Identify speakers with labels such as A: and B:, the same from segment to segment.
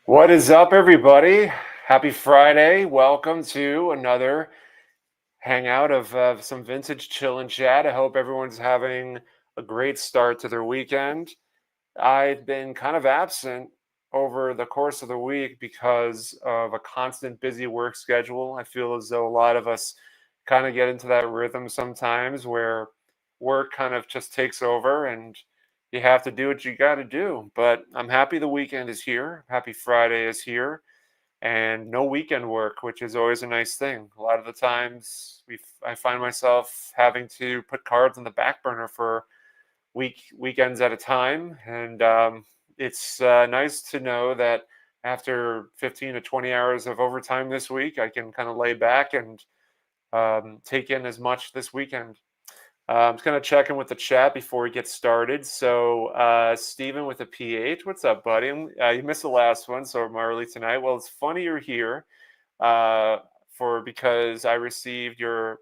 A: What is up, everybody? Happy Friday. Welcome to another hangout of some vintage chill and chat. I hope everyone's having a great start to their weekend. I've been kind of absent over the course of the week because of a constant busy work schedule. I feel as though a lot of us kind of get into that rhythm sometimes where work kind of just takes over and you have to do what you got to do. But I'm happy the weekend is here. Happy Friday is here and no weekend work, which is always a nice thing. A lot of the times I find myself having to put cards on the back burner for weekends at a time, and it's nice to know that after 15 to 20 hours of overtime this week, I can kind of lay back and take in as much this weekend. I'm just going to check in with the chat before we get started. So, Steven with a PH, what's up, buddy? You missed the last one, so I'm early tonight. Well, it's funny you're here because I received your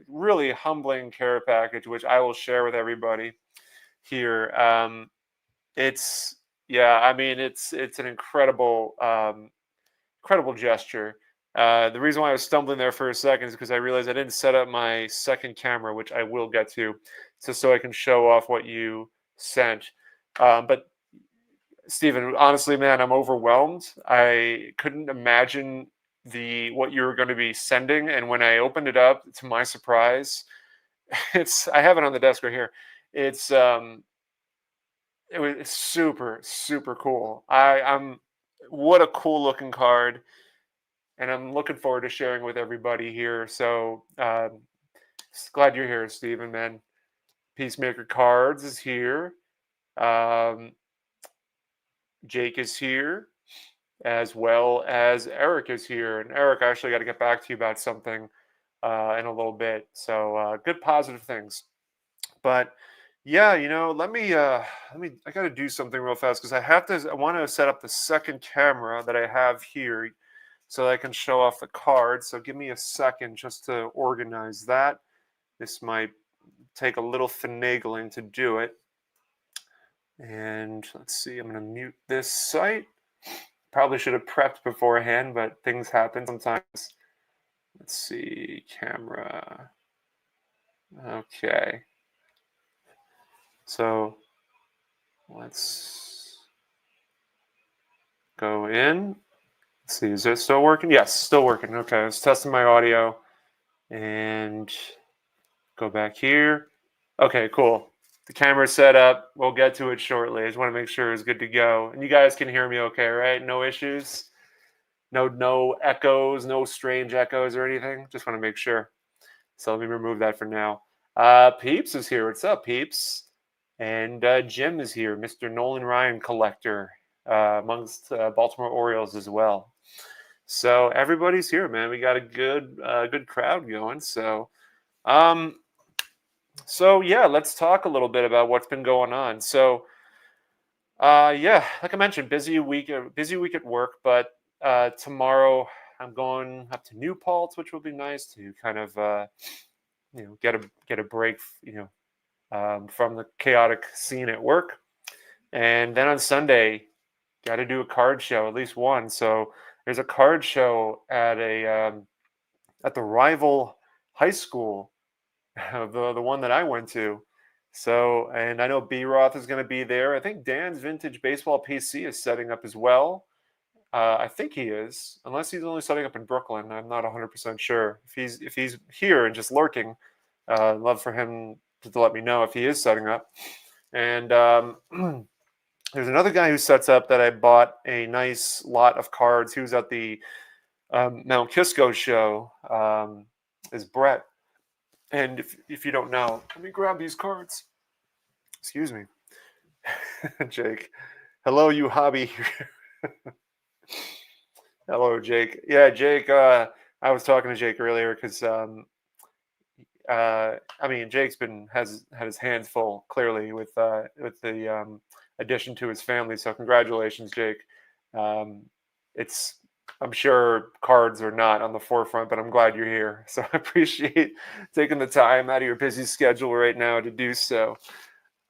A: really humbling care package, which I will share with everybody here. It's I mean, it's an incredible gesture. The reason why I was stumbling there for a second is because I realized I didn't set up my second camera, which I will get to, so I can show off what you sent. But Stephen, honestly, man, I'm overwhelmed. I couldn't imagine what you were going to be sending, and when I opened it up, to my surprise, I have it on the desk right here. It was super cool. I'm What a cool looking card, and I'm looking forward to sharing with everybody here. So glad you're here, Stephen, man. Peacemaker Cards is here. Jake is here, as well as Eric is here. And Eric, I actually got to get back to you about something in a little bit. So good positive things. But yeah, I got to do something real fast because I want to set up the second camera that I have here so that I can show off the card. So give me a second just to organize that. This might take a little finagling to do it. And let's see, I'm going to mute this site. Probably should have prepped beforehand, but things happen sometimes. Let's see, camera. Okay. So let's go in. Let's see, is it still working? Yes, still working. Okay, I was testing my audio and go back here. Okay, cool. The camera's set up. We'll get to it shortly. I just want to make sure it's good to go. And you guys can hear me okay, right? No issues? No echoes, no strange echoes or anything? Just want to make sure. So let me remove that for now. Peeps is here. What's up, Peeps? And Jim is here, Mr. Nolan Ryan collector, amongst Baltimore Orioles as well. So everybody's here, man. We got a good crowd going. So yeah, let's talk a little bit about what's been going on. So like I mentioned, busy week at work, but tomorrow I'm going up to New Paltz, which will be nice to kind of get a break, from the chaotic scene at work. And then on Sunday, got to do a card show, at least one. So there's a card show at the rival high school, the one that I went to. So, and I know B Roth is going to be there. I think Dan's Vintage Baseball PC is setting up as well. I think he is, unless he's only setting up in Brooklyn. I'm not 100% sure. If he's here and just lurking, I'd love for him to let me know if he is setting up. And there's another guy who sets up that I bought a nice lot of cards. He was at the Mount Kisco show. Is Brett. And if you don't know, let me grab these cards. Excuse me. Jake. Hello, you hobby. Hello, Jake. Yeah, Jake. I was talking to Jake earlier because Jake's has had his hands full clearly with the addition to his family. So congratulations, Jake. I'm sure cards are not on the forefront, but I'm glad you're here. So I appreciate taking the time out of your busy schedule right now to do so.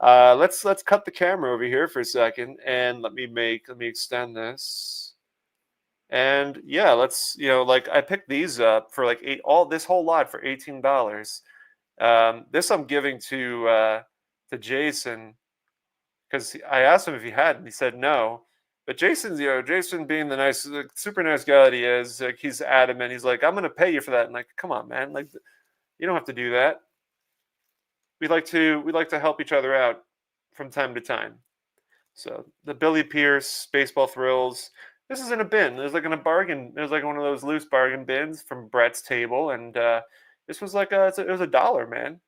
A: Let's cut the camera over here for a second, and let me extend this. And yeah, let's, like I picked these up for like this whole lot for $18. This I'm giving to Jason because I asked him if he had, and he said no. But Jason being the nice, like, super nice guy that he is, like he's adamant. He's like, I'm gonna pay you for that. And like, come on, man, like you don't have to do that. We like to help each other out from time to time. So the Billy Pierce baseball thrills. This is in a bin. There's like in a bargain. There's like one of those loose bargain bins from Brett's table, and this was like it was $1, man.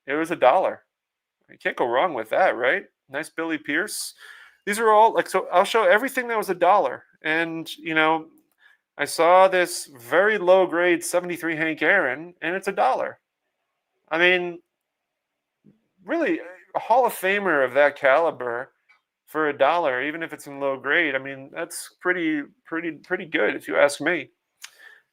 A: It was $1. You can't go wrong with that, right? Nice Billy Pierce. These are all like, so I'll show everything that was $1. And I saw this very low grade 73 Hank Aaron, and it's $1. I mean, really, a Hall of Famer of that caliber for $1, even if it's in low grade. I mean, that's pretty good if you ask me.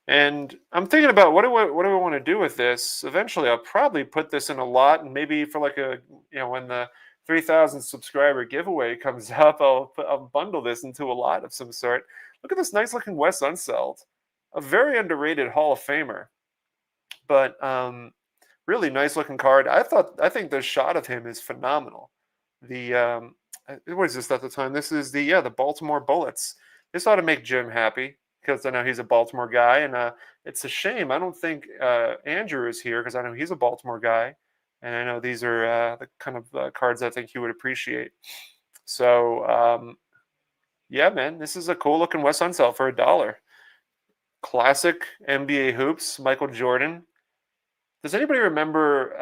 A: And I'm thinking about what do I want to do with this. Eventually, I'll probably put this in a lot, and maybe for like when the 3,000 subscriber giveaway comes up, I'll bundle this into a lot of some sort. Look at this nice looking Wes Unseld, a very underrated Hall of Famer, but really nice looking card. I think the shot of him is phenomenal. The what is this at the time? This is the Baltimore Bullets. This ought to make Jim happy because I know he's a Baltimore guy, and it's a shame I don't think Andrew is here because I know he's a Baltimore guy, and I know these are the kind of cards I think he would appreciate. So yeah, man, this is a cool looking Wes Unseld for $1. Classic NBA hoops, Michael Jordan. Does anybody remember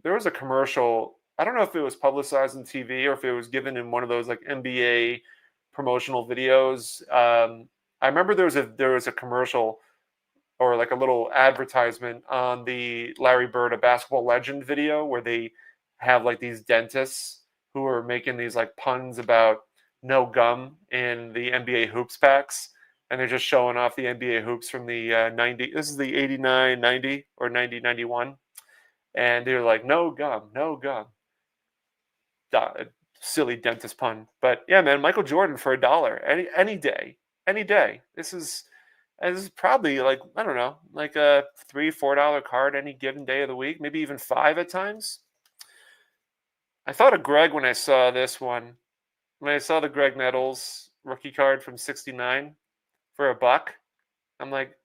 A: there was a commercial? I don't know if it was publicized on TV or if it was given in one of those like NBA promotional videos. I remember there was a commercial or like a little advertisement on the Larry Bird, a Basketball Legend video where they have like these dentists who are making these like puns about no gum in the NBA hoops packs. And they're just showing off the NBA hoops from the 90. This is the 89, 90 or 90, 91. And they're like, no gum, no gum. Silly dentist pun. But yeah, man, Michael Jordan for $1. Any day. Any day. This is probably like, I don't know, like a $3-4 card any given day of the week, maybe even 5 at times. I thought of Greg when I saw this one. When I saw the Greg Nettles rookie card from '69 for $1, I'm like,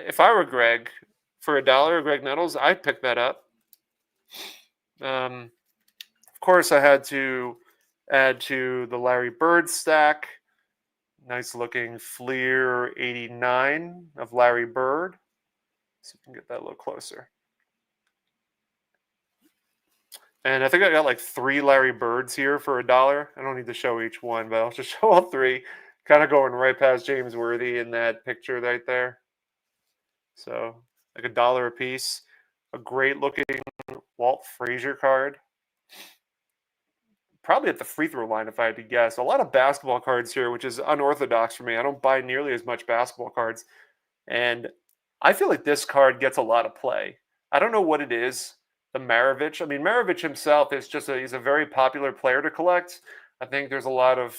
A: if I were Greg for $1, Greg Nettles, I'd pick that up. Of course, I had to add to the Larry Bird stack. Nice looking Fleer 89 of Larry Bird. See if we can get that a little closer. And I think I got like 3 Larry Birds here for $1. I don't need to show each one, but I'll just show all 3. Kind of going right past James Worthy in that picture right there. So like $1 a piece. A great looking Walt Frazier card. Probably at the free throw line if I had to guess. A lot of basketball cards here, which is unorthodox for me. I don't buy nearly as much basketball cards. And I feel like this card gets a lot of play. I don't know what it is. The Maravich. I mean, Maravich himself is he's a very popular player to collect. I think there's a lot of,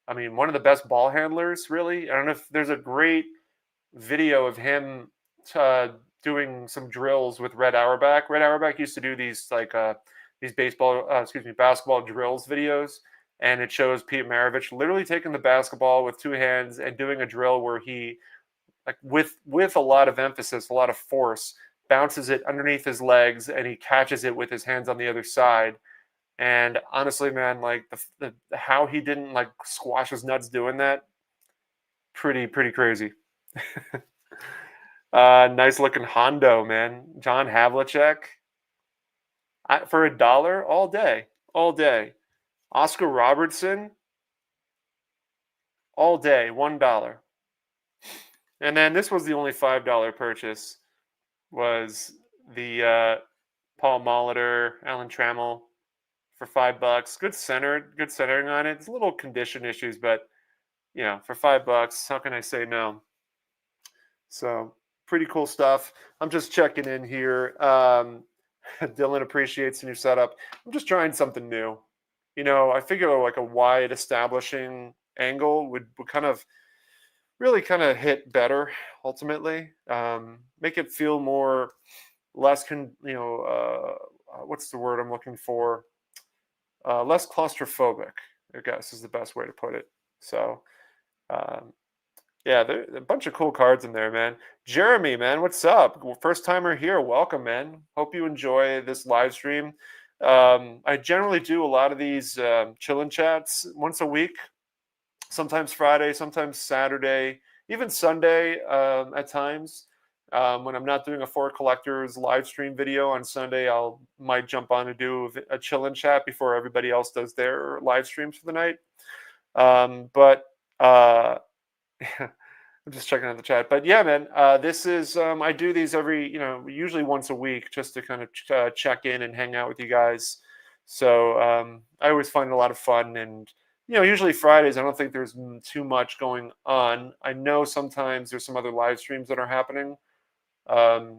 A: one of the best ball handlers, really. I don't know if there's a great video of him doing some drills with Red Auerbach. Red Auerbach used to do these basketball drills videos, and it shows Pete Maravich literally taking the basketball with 2 hands and doing a drill where he, like with a lot of emphasis, a lot of force, bounces it underneath his legs and he catches it with his hands on the other side. And honestly, man, like the how he didn't like squash his nuts doing that, pretty crazy. Nice looking Hondo, man. John Havlicek. For $1 all day. Oscar Robertson, all day, $1. And then this was the only $5 purchase, was the Paul Molitor, Alan Trammell for $5. Good centering on it. It's a little condition issues, but for $5, how can I say no? So pretty cool stuff. I'm just checking in here. Dylan appreciates the new setup. I'm just trying something new. I figure like a wide establishing angle would kind of really kind of hit better ultimately. Make it feel more less what's the word I'm looking for? Less claustrophobic, I guess is the best way to put it. So um, yeah, there a bunch of cool cards in there, man. Jeremy, man, what's up? First timer here. Welcome, man. Hope you enjoy this live stream. I generally do a lot of these chillin' chats once a week, sometimes Friday, sometimes Saturday, even Sunday at times. When I'm not doing a For Collectors live stream video on Sunday, I'll might jump on and do a chillin' chat before everybody else does their live streams for the night. But I'm just checking out the chat. But yeah, man, this is I do these every usually once a week just to kind of check in and hang out with you guys. So I always find it a lot of fun, and usually Fridays I don't think there's too much going on. I know sometimes there's some other live streams that are happening.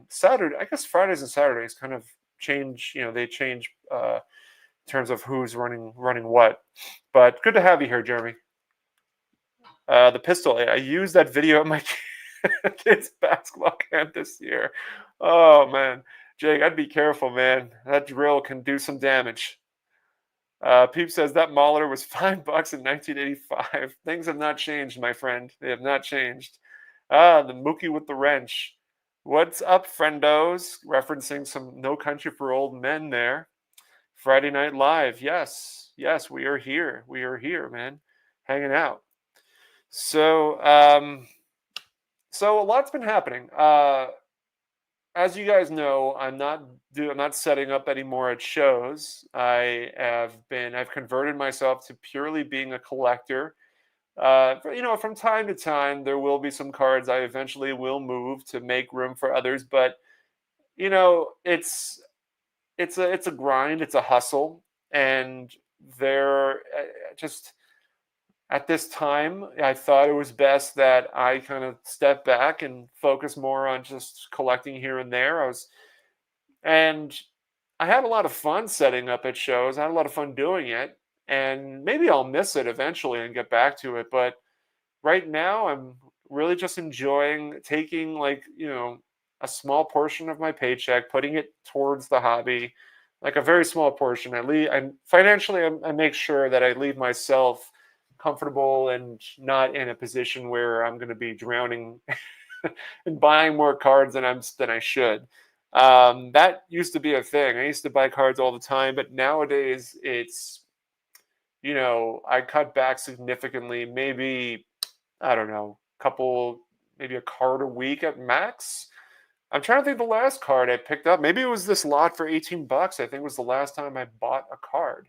A: Saturday, I guess Fridays and Saturdays kind of change. They change in terms of who's running what. But good to have you here, Jeremy. The pistol. I used that video at my kids' basketball camp this year. Oh man, Jake, I'd be careful, man. That drill can do some damage. Peep says that Mauler was $5 in 1985. Things have not changed, my friend. They have not changed. The Mookie with the wrench. What's up, friendos? Referencing some No Country for Old Men there. Friday Night Live. Yes, we are here. We are here, man. Hanging out. So, so a lot's been happening. As you guys know, I'm not setting up anymore at shows. I've converted myself to purely being a collector. From time to time, there will be some cards I eventually will move to make room for others, but it's a grind, it's a hustle, and there just at this time, I thought it was best that I kind of step back and focus more on just collecting here and there. And I had a lot of fun setting up at shows. I had a lot of fun doing it, and maybe I'll miss it eventually and get back to it. But right now, I'm really just enjoying taking a small portion of my paycheck, putting it towards the hobby, like a very small portion. And financially, I make sure that I leave myself comfortable and not in a position where I'm going to be drowning and buying more cards than I should. That used to be a thing. I used to buy cards all the time, but nowadays it's I cut back significantly. Maybe I don't know, maybe a card a week at max. I'm trying to think the last card I picked up. Maybe it was this lot for $18. I think was the last time I bought a card.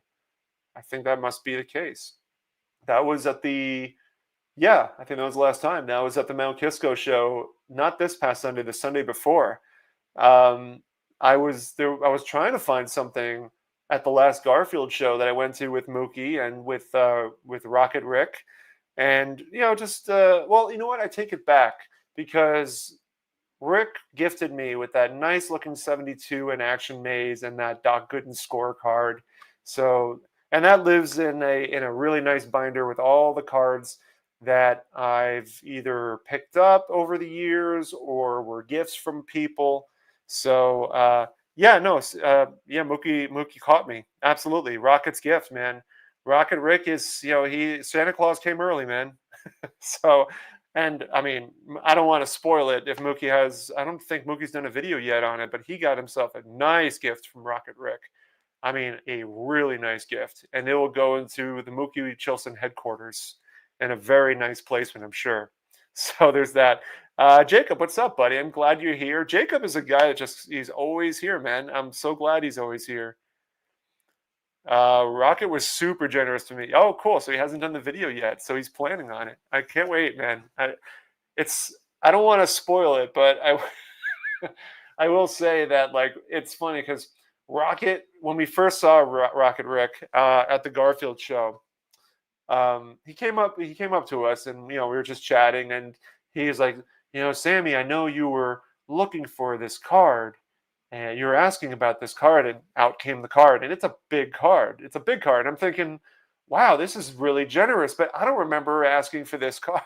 A: I think that must be the case. That was at I think that was the last time. That was at the Mount Kisco show, not this past Sunday, the Sunday before. I was there. I was trying to find something at the last Garfield show that I went to with Mookie and with Rocket Rick, and well, you know what? I take it back because Rick gifted me with that nice looking 72 in Action Maze and that Doc Gooden scorecard. So, and that lives in a really nice binder with all the cards that I've either picked up over the years or were gifts from people. So, Mookie caught me. Absolutely. Rocket's gift, man. Rocket Rick is, Santa Claus came early, man. So, and I mean, I don't want to spoil it if I don't think Mookie's done a video yet on it, but he got himself a nice gift from Rocket Rick. I mean, a really nice gift. And it will go into the Mookie Chilson headquarters in a very nice placement, I'm sure. So there's that. Jacob, what's up, buddy? I'm glad you're here. Jacob is a guy he's always here, man. I'm so glad he's always here. Rocket was super generous to me. Oh, cool. So he hasn't done the video yet. So he's planning on it. I can't wait, man. I don't want to spoil it, but I will say that it's funny because Rocket, when we first saw Rocket Rick at the Garfield show, he came up to us and we were just chatting and he's like, Sammy, I know you were looking for this card and you were asking about this card, and out came the card, and it's a big card. I'm thinking, wow, this is really generous, but I don't remember asking for this card.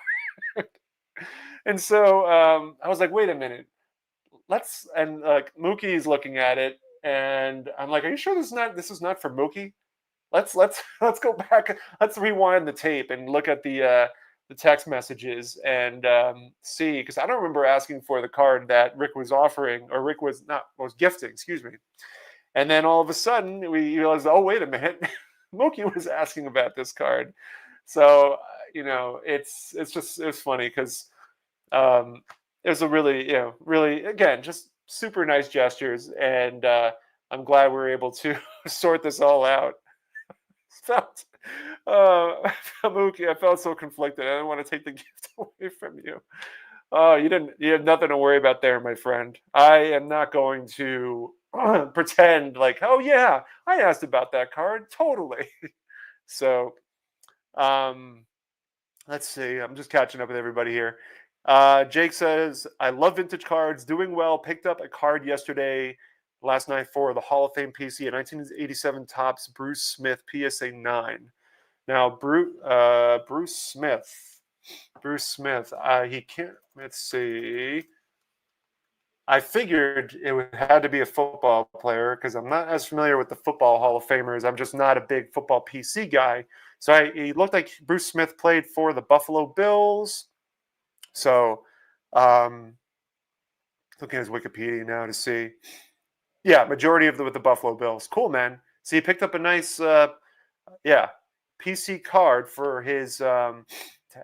A: And so I was like, wait a minute, and like Mookie's looking at it, and I'm like, are you sure this is not for Mookie? Let's let's go back. Let's rewind the tape and look at the text messages and see, because I don't remember asking for the card that Rick was offering, or Rick was gifting. Excuse me. And then all of a sudden we realized, oh wait a minute, Mookie was asking about this card. So it's funny because um, it was a really, really, again, just super nice gestures, and I'm glad we were able to sort this all out. Felt, Mookie, I felt so conflicted. I didn't want to take the gift away from you. Oh, you have nothing to worry about there, my friend. I am not going to pretend like, oh yeah, I asked about that card. Totally. So, um, let's see. I'm just catching up with everybody here. Jake says, I love vintage cards. Doing well. Picked up a card last night for the Hall of Fame PC, a 1987 Topps Bruce Smith PSA 9. Now, Bruce Smith, he can't, let's see. I figured had to be a football player because I'm not as familiar with the football Hall of Famers. I'm just not a big football PC guy. So he looked like Bruce Smith played for the Buffalo Bills. So, looking at his Wikipedia now to see. Yeah, majority of with the Buffalo Bills. Cool, man. So he picked up a nice, PC card for his to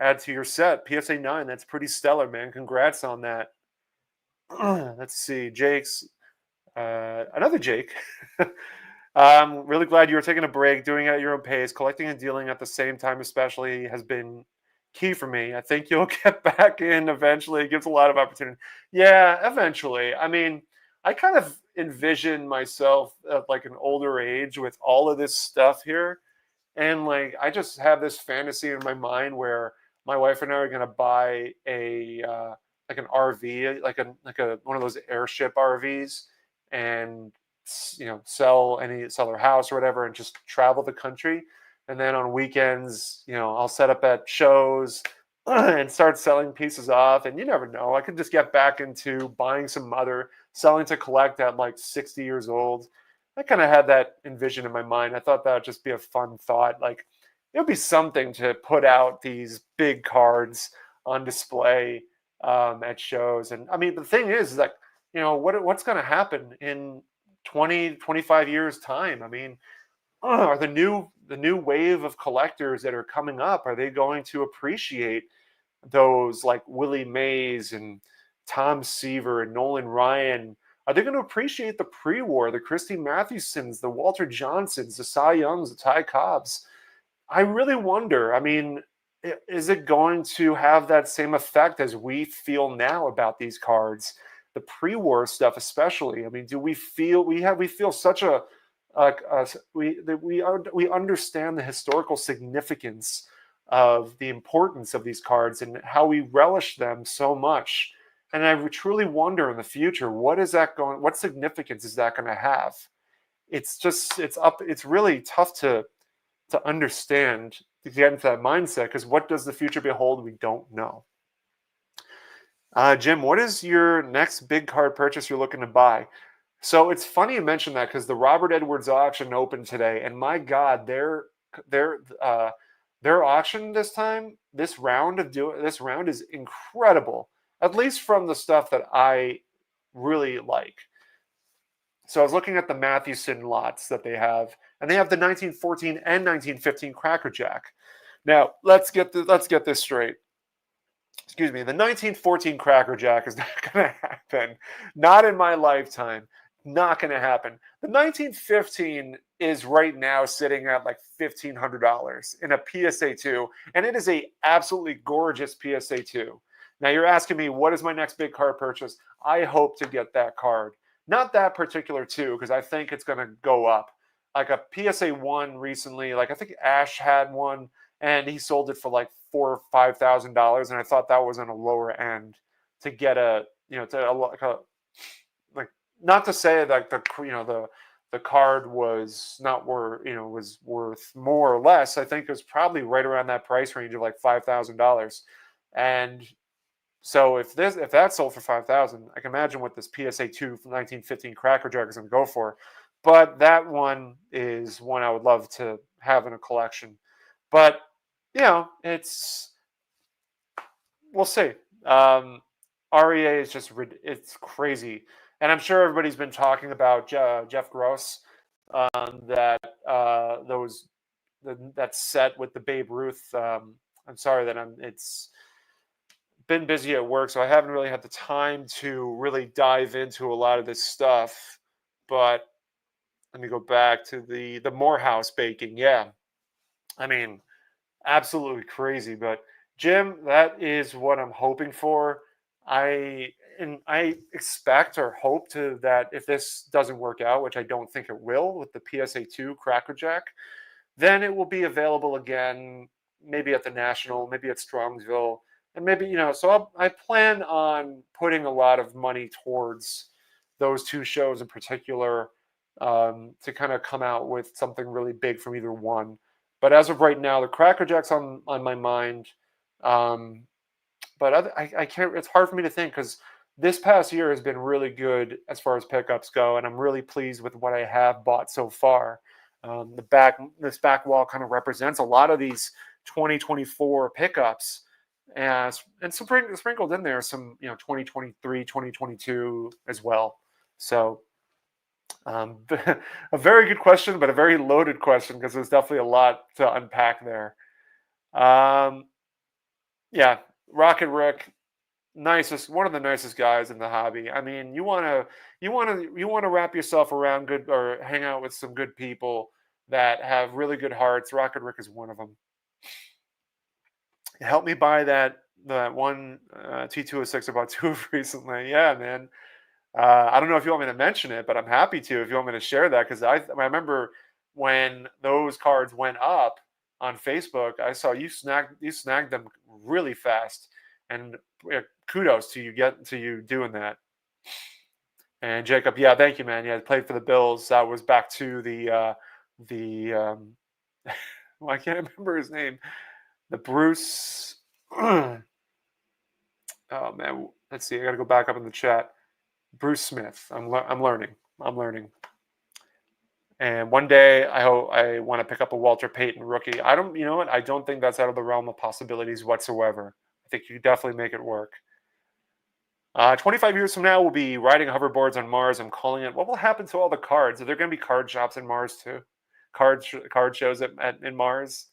A: add to your set. PSA 9. That's pretty stellar, man. Congrats on that. Let's see, another Jake. I'm really glad you were taking a break, doing it at your own pace. Collecting and dealing at the same time, especially, has been key for me. I think you'll get back in eventually. It gives a lot of opportunity. Yeah, eventually. I mean, I kind of envision myself at like an older age with all of this stuff here, and like I just have this fantasy in my mind where my wife and I are gonna buy a like an RV, like a one of those airship RVs, and sell their house or whatever, and just travel the country. And then on weekends, I'll set up at shows and start selling pieces off. And you never know, I could just get back into buying some other selling to collect at like 60 years old. I kind of had that envision in my mind. I thought that would just be a fun thought. Like it would be something to put out these big cards on display at shows. And I mean, the thing is like, what's going to happen in 20-25 years time? I mean, are the new wave of collectors that are coming up, are they going to appreciate those like Willie Mays and Tom Seaver and Nolan Ryan? Are they going to appreciate the pre-war, the Christy Mathewsons, the Walter Johnsons, the Cy Youngs, the Ty Cobbs? I really wonder. I mean, is it going to have that same effect as we feel now about these cards, the pre-war stuff especially? I mean, do we feel such a like we understand the historical significance of the importance of these cards and how we relish them so much. And I truly wonder in the future, what significance is that going to have? It's really tough to understand, to get into that mindset, because what does the future behold? We don't know. Jim, what is your next big card purchase you're looking to buy? So it's funny you mentioned that because the Robert Edwards auction opened today, and my God, their auction this round is incredible. At least from the stuff that I really like. So I was looking at the Mathewson lots that they have, and they have the 1914 and 1915 Cracker Jack. Now let's get this straight. Excuse me. The 1914 Cracker Jack is not going to happen. Not in my lifetime. Not going to happen. The 1915 is right now sitting at like $1,500 in a PSA 2, and it is a absolutely gorgeous PSA 2. Now you're asking me, what is my next big card purchase? I hope to get that card. Not that particular 2, because I think it's going to go up. Like a PSA 1 recently, like I think Ash had one, and he sold it for like $4,000 or $5,000, and I thought that was on a lower end to get a, like not to say like the the card was not worth, was worth more or less. I think it was probably right around that price range of like $5,000. And so if that sold for 5,000, I can imagine what this PSA 2 from 1915 Cracker Jack is going to go for. But that one is one I would love to have in a collection. But it's we'll see. Um, REA is just it's crazy, and I'm sure everybody's been talking about Jeff Gross, that that set with the Babe Ruth. I'm sorry that it's been busy at work, so I haven't really had the time to really dive into a lot of this stuff. But let me go back to the Morehouse baking. Yeah, I mean, absolutely crazy. But Jim, that is what I'm hoping for. I expect or hope to that if this doesn't work out, which I don't think it will with the PSA 2 Cracker Jack, then it will be available again, maybe at the National, maybe at Strongsville, and maybe So I plan on putting a lot of money towards those two shows in particular, to kind of come out with something really big from either one. But as of right now, the Cracker Jack's on my mind. Um, but I can't. It's hard for me to think because this past year has been really good as far as pickups go, and I'm really pleased with what I have bought so far. This back wall kind of represents a lot of these 2024 pickups, and sprinkled in there some 2023, 2022 as well. So a very good question, but a very loaded question because there's definitely a lot to unpack there. Um, yeah, Rocket Rick, one of the nicest guys in the hobby. I mean, you want to wrap yourself around good or hang out with some good people that have really good hearts. Rocket Rick is one of them. Help me buy that one T206 about two recently. Yeah, man. I don't know if you want me to mention it, but I'm happy to if you want me to share that because I remember when those cards went up on Facebook, I saw you snagged them really fast, and kudos to you doing that. And Jacob, yeah, thank you, man. Yeah, played for the Bills. That was back to the well, I can't remember his name. The Bruce. Oh man, let's see. I got to go back up in the chat. Bruce Smith. I'm learning. I'm learning. And one day, I hope I want to pick up a Walter Payton rookie. I don't, you know what? I don't think that's out of the realm of possibilities whatsoever. I think you definitely make it work. 25 years from now, we'll be riding hoverboards on Mars. I'm calling it. What will happen to all the cards? Are there going to be card shops in Mars too? Card shows in Mars.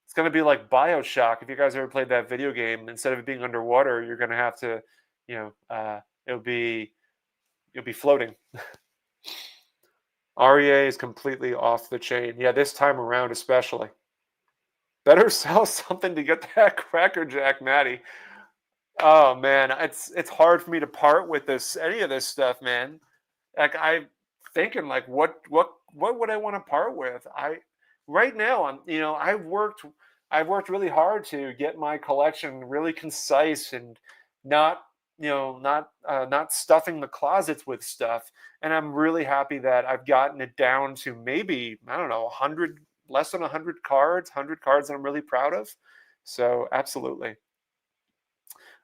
A: It's going to be like BioShock. If you guys ever played that video game, instead of it being underwater, you're going to have to, it'll be you'll be floating. REA is completely off the chain. Yeah, this time around especially. Better sell something to get that Cracker Jack, Matty. Oh man, it's hard for me to part with any of this stuff, man. Like I'm thinking, like what would I want to part with? Right now I've worked really hard to get my collection really concise and not not stuffing the closets with stuff. And I'm really happy that I've gotten it down to maybe I don't know 100, less than 100 cards that I'm really proud of. So absolutely.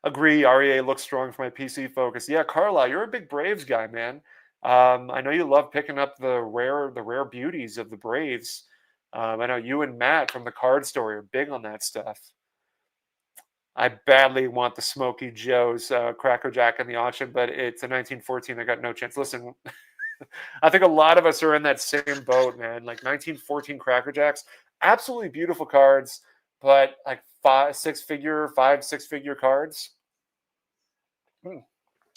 A: Agree. REA looks strong for my PC focus. Yeah, Carlisle, you're a big Braves guy, man. I know you love picking up the rare beauties of the Braves. I know you and Matt from the Card Story are big on that stuff. I badly want the Smoky Joe's Cracker Jack in the auction, but it's a 1914. I got no chance. Listen, I think a lot of us are in that same boat, man. Like 1914 Cracker Jacks, absolutely beautiful cards, but like five, six figure cards.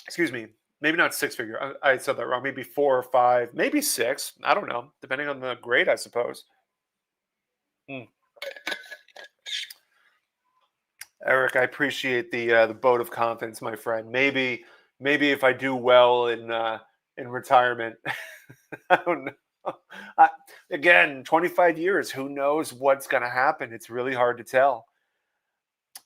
A: Excuse me, maybe not six figure. I said that wrong. Maybe 4 or 5, maybe six. I don't know, depending on the grade, I suppose. Eric, I appreciate the vote of confidence, my friend. Maybe if I do well in retirement, I don't know. Again, 25 years. Who knows what's going to happen? It's really hard to tell.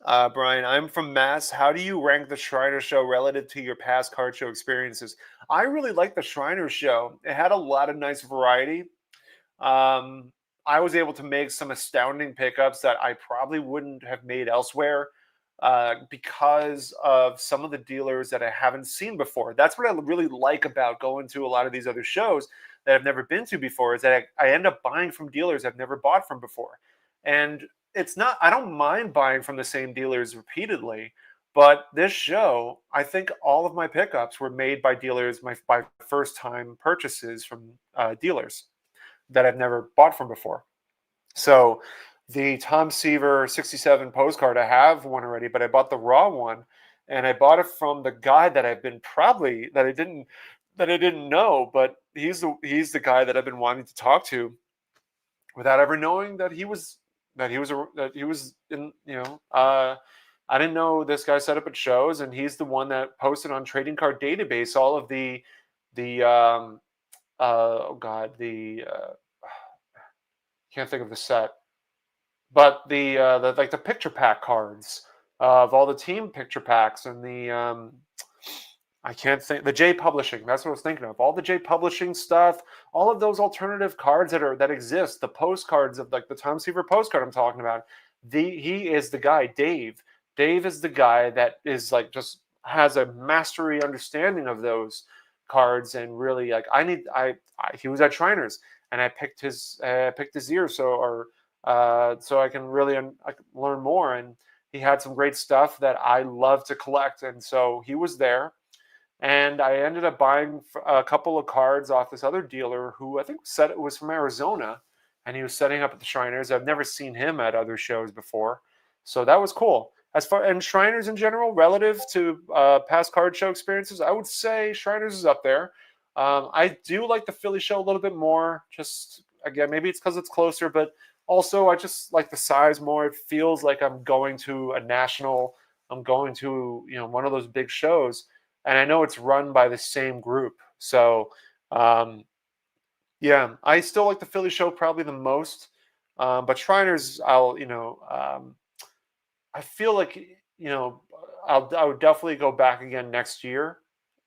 A: Brian, I'm from Mass. How do you rank the Shriner Show relative to your past card show experiences? I really like the Shriner Show. It had a lot of nice variety. Um, I was able to make some astounding pickups that I probably wouldn't have made elsewhere because of some of the dealers that I haven't seen before. That's what I really like about going to a lot of these other shows that I've never been to before is that I end up buying from dealers I've never bought from before. And it's not, I don't mind buying from the same dealers repeatedly. But this show, I think all of my pickups were made by dealers, by first time purchases from dealers that I've never bought from before. So the Tom Seaver 67 postcard, I have one already, but I bought the raw one and I bought it from the guy that I've been probably that I didn't know, but he's the guy that I've been wanting to talk to without ever knowing that he was in, I didn't know this guy set up at shows, and he's the one that posted on Trading Card Database all of the oh god, the can't think of the set, but the like the picture pack cards of all the team picture packs and the I can't think the J Publishing. That's what I was thinking of. All the J Publishing stuff, all of those alternative cards that exist, the postcards of like the Tom Seaver postcard I'm talking about. He is the guy, Dave. Dave is the guy that is like just has a mastery understanding of those cards and really like he was at Shriners and I picked his ear so I can really I can learn more, and he had some great stuff that I love to collect, and so he was there and I ended up buying a couple of cards off this other dealer who I think said it was from Arizona, and he was setting up at the Shriners. I've never seen him at other shows before, so that was cool. As far and Shriners in general, relative to past card show experiences, I would say Shriners is up there. I do like the Philly show a little bit more. Just again, maybe it's because it's closer, but also I just like the size more. It feels like I'm going to a national. I'm going to one of those big shows, and I know it's run by the same group. So um, yeah, I still like the Philly show probably the most, but Shriners, I feel like I would definitely go back again next year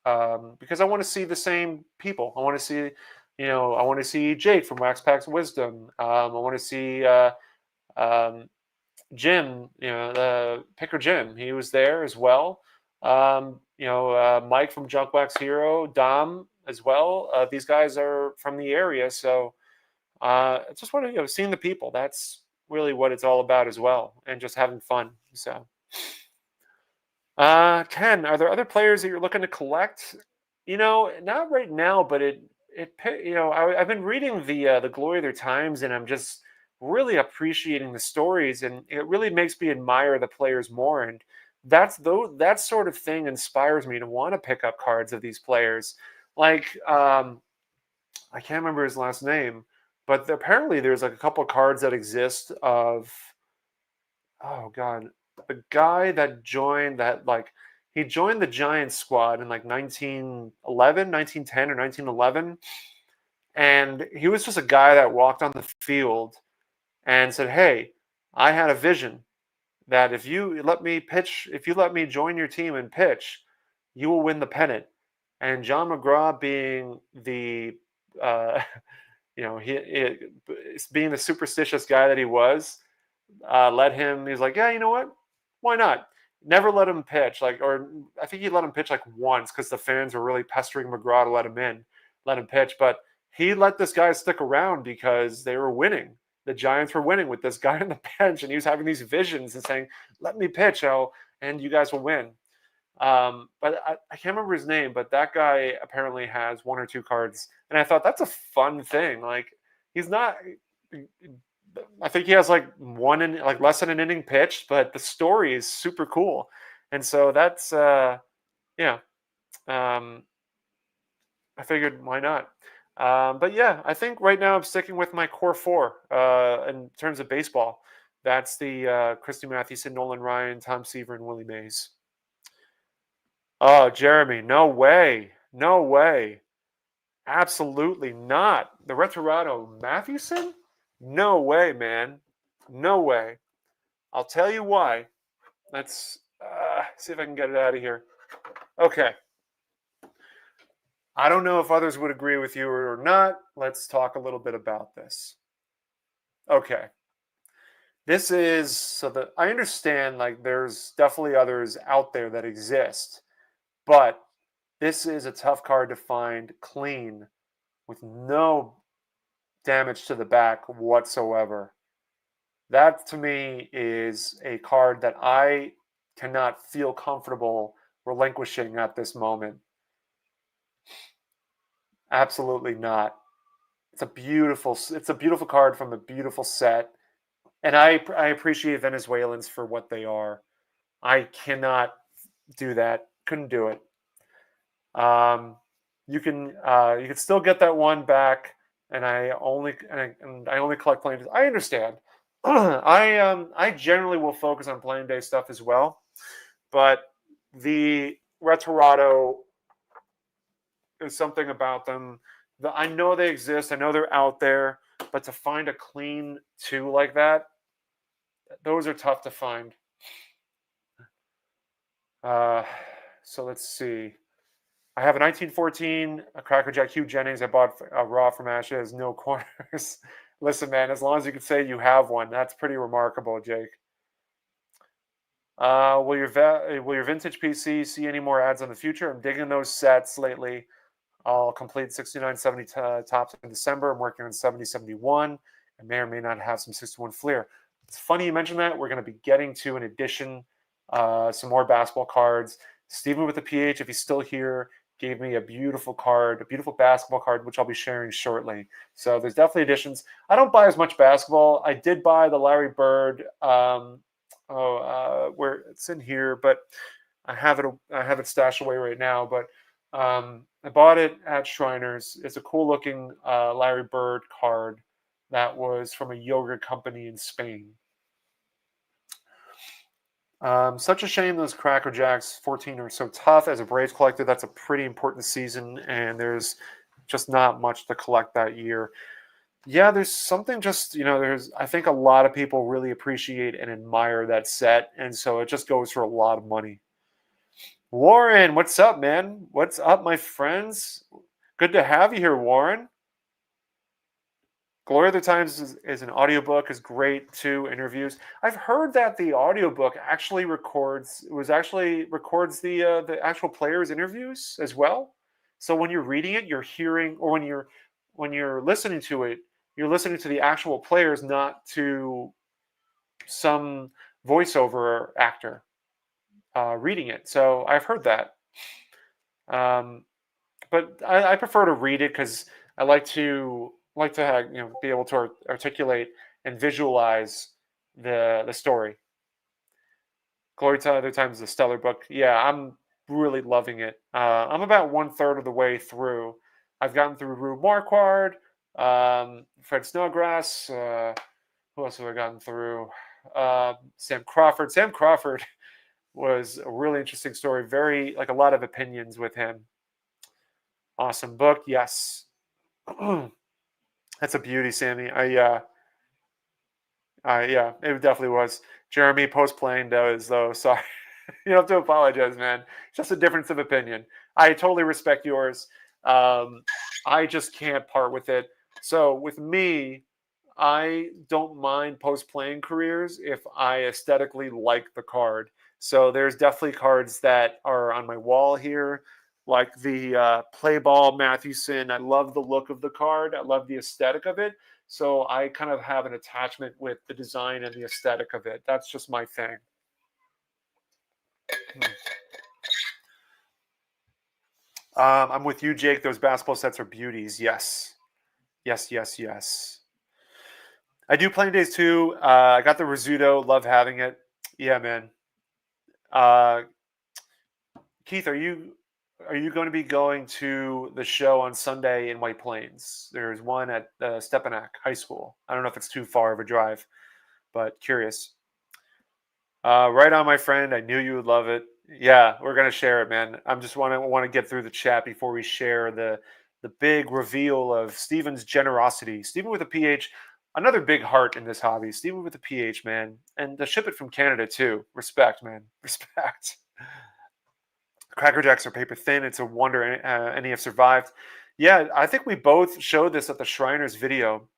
A: because I want to see the same people. I want to see I want to see Jake from Wax Packs Wisdom. I want to see um, Jim, the Picker Jim, he was there as well. Mike from Junk Wax Hero, Dom as well. These guys are from the area, so I just want to seeing the people. That's really what it's all about as well, and just having fun. So, Ken, are there other players that you're looking to collect? Not right now, but I've been reading the Glory of their Times, and I'm just really appreciating the stories, and it really makes me admire the players more. And that sort of thing inspires me to want to pick up cards of these players. Like I can't remember his last name, but apparently there's like a couple of cards that exist of oh god, the guy that joined that like he joined the Giants squad in like 1911, 1910 or 1911, and he was just a guy that walked on the field and said, "Hey, I had a vision that if you let me join your team and pitch, you will win the pennant." And John McGraw being the uh, being the superstitious guy that he was, let him. He's like, yeah, you know what? Why not? Never let him pitch. Or I think he let him pitch like once because the fans were really pestering McGraw to let him pitch. But he let this guy stick around because they were winning. The Giants were winning with this guy on the bench, and he was having these visions and saying, "Let me pitch, and you guys will win." But I can't remember his name, but that guy apparently has one or two cards, and I thought that's a fun thing. Like he's not. I think he has like less than an inning pitched, but the story is super cool, and so that's yeah. Um, I figured why not. But yeah, I think right now I'm sticking with my core four in terms of baseball. That's the Christy Mathewson, Nolan Ryan, Tom Seaver, and Willie Mays. Oh, Jeremy, no way. No way. Absolutely not. The Retorado Mathewson? No way, man. No way. I'll tell you why. Let's see if I can get it out of here. Okay. I don't know if others would agree with you or not. Let's talk a little bit about this. Okay. This is so that I understand like there's definitely others out there that exist, but this is a tough card to find clean with no damage to the back whatsoever. That to me is a card that I cannot feel comfortable relinquishing at this moment. Absolutely not. It's a beautiful card from a beautiful set, and I appreciate Venezuelans for what they are. I cannot do that. Couldn't do it. Um, you can still get that one back, and I only collect playing days. I understand. I generally will focus on playing day stuff as well, but the Retorado is something about them. I know they exist. I know they're out there, but to find a clean two like that, those are tough to find. Uh, so let's see. I have a 1914, a Cracker Jack Hugh Jennings. I bought a raw from Ashes, no corners. Listen, man, as long as you can say you have one, that's pretty remarkable, Jake. Will your vintage PC see any more ads in the future? I'm digging those sets lately. I'll complete 6970 tops in December. I'm working on 7071. I may or may not have some 61 Fleer. It's funny you mentioned that. We're going to be getting to an edition, some more basketball cards. Steven with the PH, if he's still here, gave me a beautiful card, a beautiful basketball card, which I'll be sharing shortly. So there's definitely additions. I don't buy as much basketball. I did buy the Larry Bird. Where it's in here, but I have it stashed away right now. But I bought it at Shriners. It's a cool looking Larry Bird card that was from a yogurt company in Spain. Such a shame those Cracker Jacks 14 are so tough. As a Braves collector, that's a pretty important season, and there's just not much to collect that year. Yeah, there's something just, I think a lot of people really appreciate and admire that set, and so it just goes for a lot of money. Warren, what's up, man? What's up, my friends? Good to have you here, Warren. Glory of the Times is an audiobook, is great too, interviews. I've heard that the audiobook actually records the actual players' interviews as well. So when you're reading it, you're hearing, or when you're listening to it, you're listening to the actual players, not to some voiceover actor reading it. So I've heard that. Um, but I prefer to read it because I like to have, be able to articulate and visualize the story. Glory to Other Times is a stellar book. Yeah, I'm really loving it. I'm about 1/3 of the way through. I've gotten through Rube Marquard, Fred Snodgrass. Who else have I gotten through? Sam Crawford. Sam Crawford was a really interesting story. Very, like, a lot of opinions with him. Awesome book. Yes. That's a beauty, Sammy. Yeah, it definitely was. Jeremy post playing though. Sorry, you don't have to apologize, man. It's just a difference of opinion. I totally respect yours. I just can't part with it. So with me, I don't mind post playing careers if I aesthetically like the card. So there's definitely cards that are on my wall here, like the play ball Mathewson. I love the look of the card. I love the aesthetic of it. So I kind of have an attachment with the design and the aesthetic of it. That's just my thing. I'm with you, Jake. Those basketball sets are beauties. Yes. Yes, yes, yes. I do playing days too. I got the Rizzuto. Love having it. Yeah, man. Uh, Keith, are you going to be going to the show on Sunday in White Plains? There's one at Stepanak High School. I don't know if it's too far of a drive, but curious. Right on, my friend. I knew you would love it. Yeah, we're gonna share it, man. I'm just want to get through the chat before we share the big reveal of Steven's generosity. Steven with a PH. another big heart in this hobby. Steven with the PH, man. And to ship it from Canada, too. Respect, man. Respect. Cracker Jacks are paper thin. It's a wonder any have survived. Yeah, I think we both showed this at the Shriners video.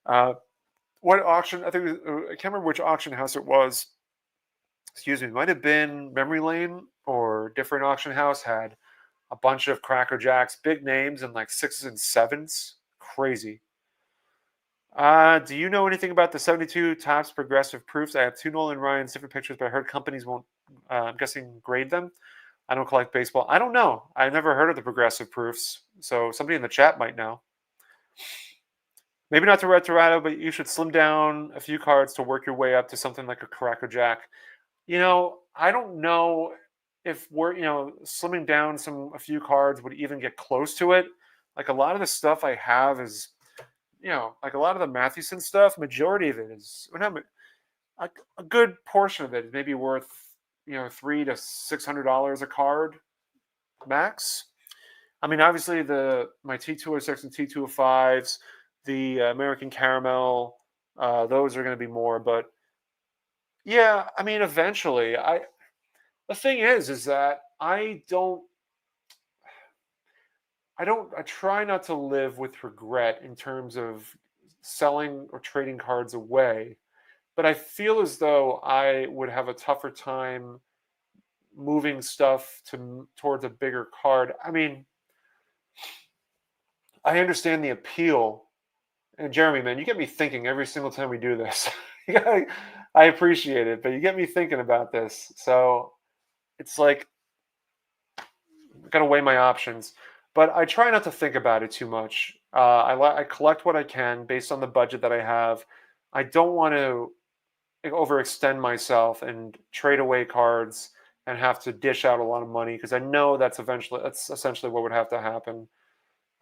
A: What auction? I think I can't remember which auction house it was. Excuse me. It might have been Memory Lane or different auction house had a bunch of Cracker Jacks, big names, and like 6s and 7s. Crazy. Do you know anything about the 72 Topps progressive proofs? I have two Nolan Ryan's different pictures, but I heard companies won't, I'm guessing, grade them. I don't collect baseball. I don't know. I've never heard of the progressive proofs. So somebody in the chat might know. Maybe not to Retorado, but you should slim down a few cards to work your way up to something like a Cracker Jack. I don't know if we're, slimming down a few cards would even get close to it. Like a lot of the stuff I have is, like a lot of the Mathewson stuff, majority of it is, a good portion of it is maybe worth, $300 to $600 a card max. I mean, obviously my T206 and T205s, the American Caramel, those are going to be more, but yeah, I mean, eventually, the thing is that I try not to live with regret in terms of selling or trading cards away, but I feel as though I would have a tougher time moving stuff towards a bigger card. I mean, I understand the appeal. And Jeremy, man, you get me thinking every single time we do this. I appreciate it, but you get me thinking about this. So it's like I gotta weigh my options, but I try not to think about it too much. I collect what I can based on the budget that I have. I don't want to overextend myself and trade away cards and have to dish out a lot of money because I know that's essentially what would have to happen.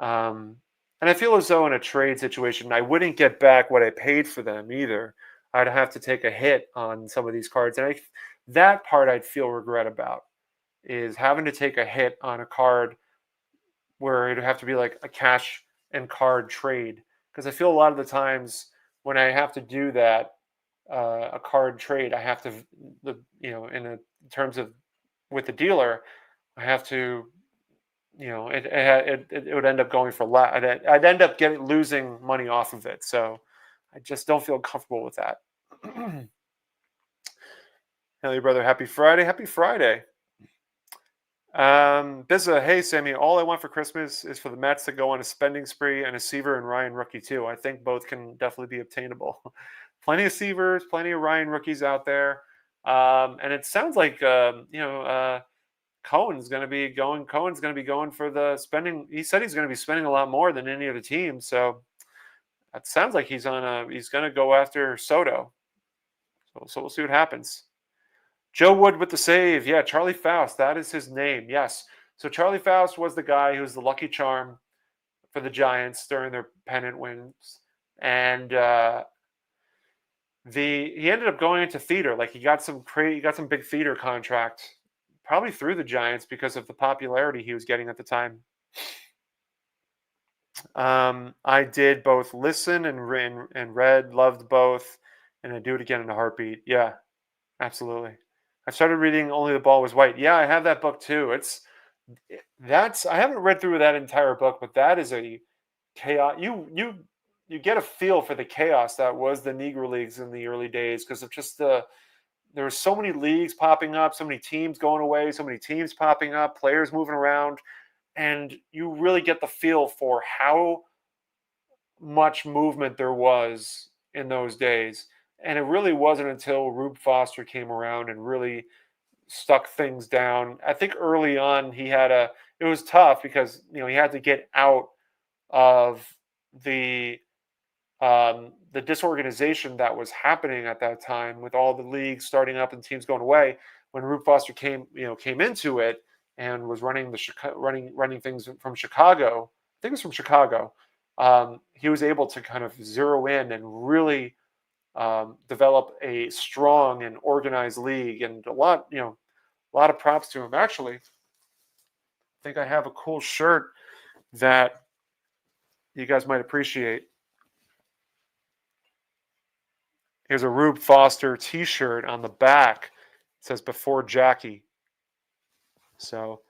A: And I feel as though in a trade situation, I wouldn't get back what I paid for them either. I'd have to take a hit on some of these cards, and that part I'd feel regret about is having to take a hit on a card where it'd have to be like a cash and card trade. Because I feel a lot of the times when I have to do that, a card trade, I have to, in terms of with the dealer, I have to, it would end up going for less. I'd end up losing money off of it. So I just don't feel comfortable with that. Hello, brother. Happy Friday. Happy Friday. Bizza, hey Sammy, all I want for Christmas is for the Mets to go on a spending spree and a Seaver and Ryan rookie too. I think both can definitely be obtainable. Plenty of Seavers, plenty of Ryan rookies out there. And it sounds like Cohen's going to be going for the spending. He said he's going to be spending a lot more than any of the teams. So that sounds like he's going to go after Soto. So we'll see what happens. Joe Wood with the save. Yeah, Charlie Faust. That is his name. Yes. So Charlie Faust was the guy who was the lucky charm for the Giants during their pennant wins. And he ended up going into theater. Like he got some big theater contract, probably through the Giants because of the popularity he was getting at the time. I did both listen and read, loved both, and I'd do it again in a heartbeat. Yeah, absolutely. I started reading Only the Ball Was White. Yeah, I have that book too. I haven't read through that entire book, but that is a chaos. You get a feel for the chaos that was the Negro Leagues in the early days because of just there were so many leagues popping up, so many teams going away, so many teams popping up, players moving around, and you really get the feel for how much movement there was in those days. And it really wasn't until Rube Foster came around and really stuck things down. I think early on it was tough because he had to get out of the disorganization that was happening at that time with all the leagues starting up and teams going away. When Rube Foster came into it and was running running things from Chicago, I think it was from Chicago. He was able to kind of zero in and really develop a strong and organized league, and a lot of props to him. Actually, I think I have a cool shirt that you guys might appreciate. Here's a Rube Foster T-shirt on the back. It says "Before Jackie." So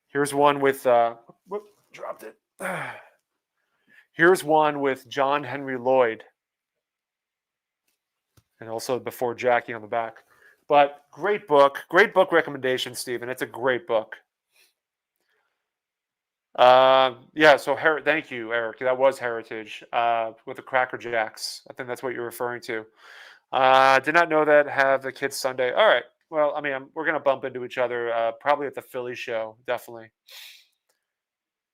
A: here's one with whoop, dropped it. Here's one with John Henry Lloyd, and also "Before Jackie" on the back. But great book recommendation, Stephen. It's a great book. Yeah. So thank you, Eric. That was Heritage with the Cracker Jacks. I think that's what you're referring to. Did not know that. Have the kids Sunday. All right. Well, I mean, we're gonna bump into each other probably at the Philly show, definitely.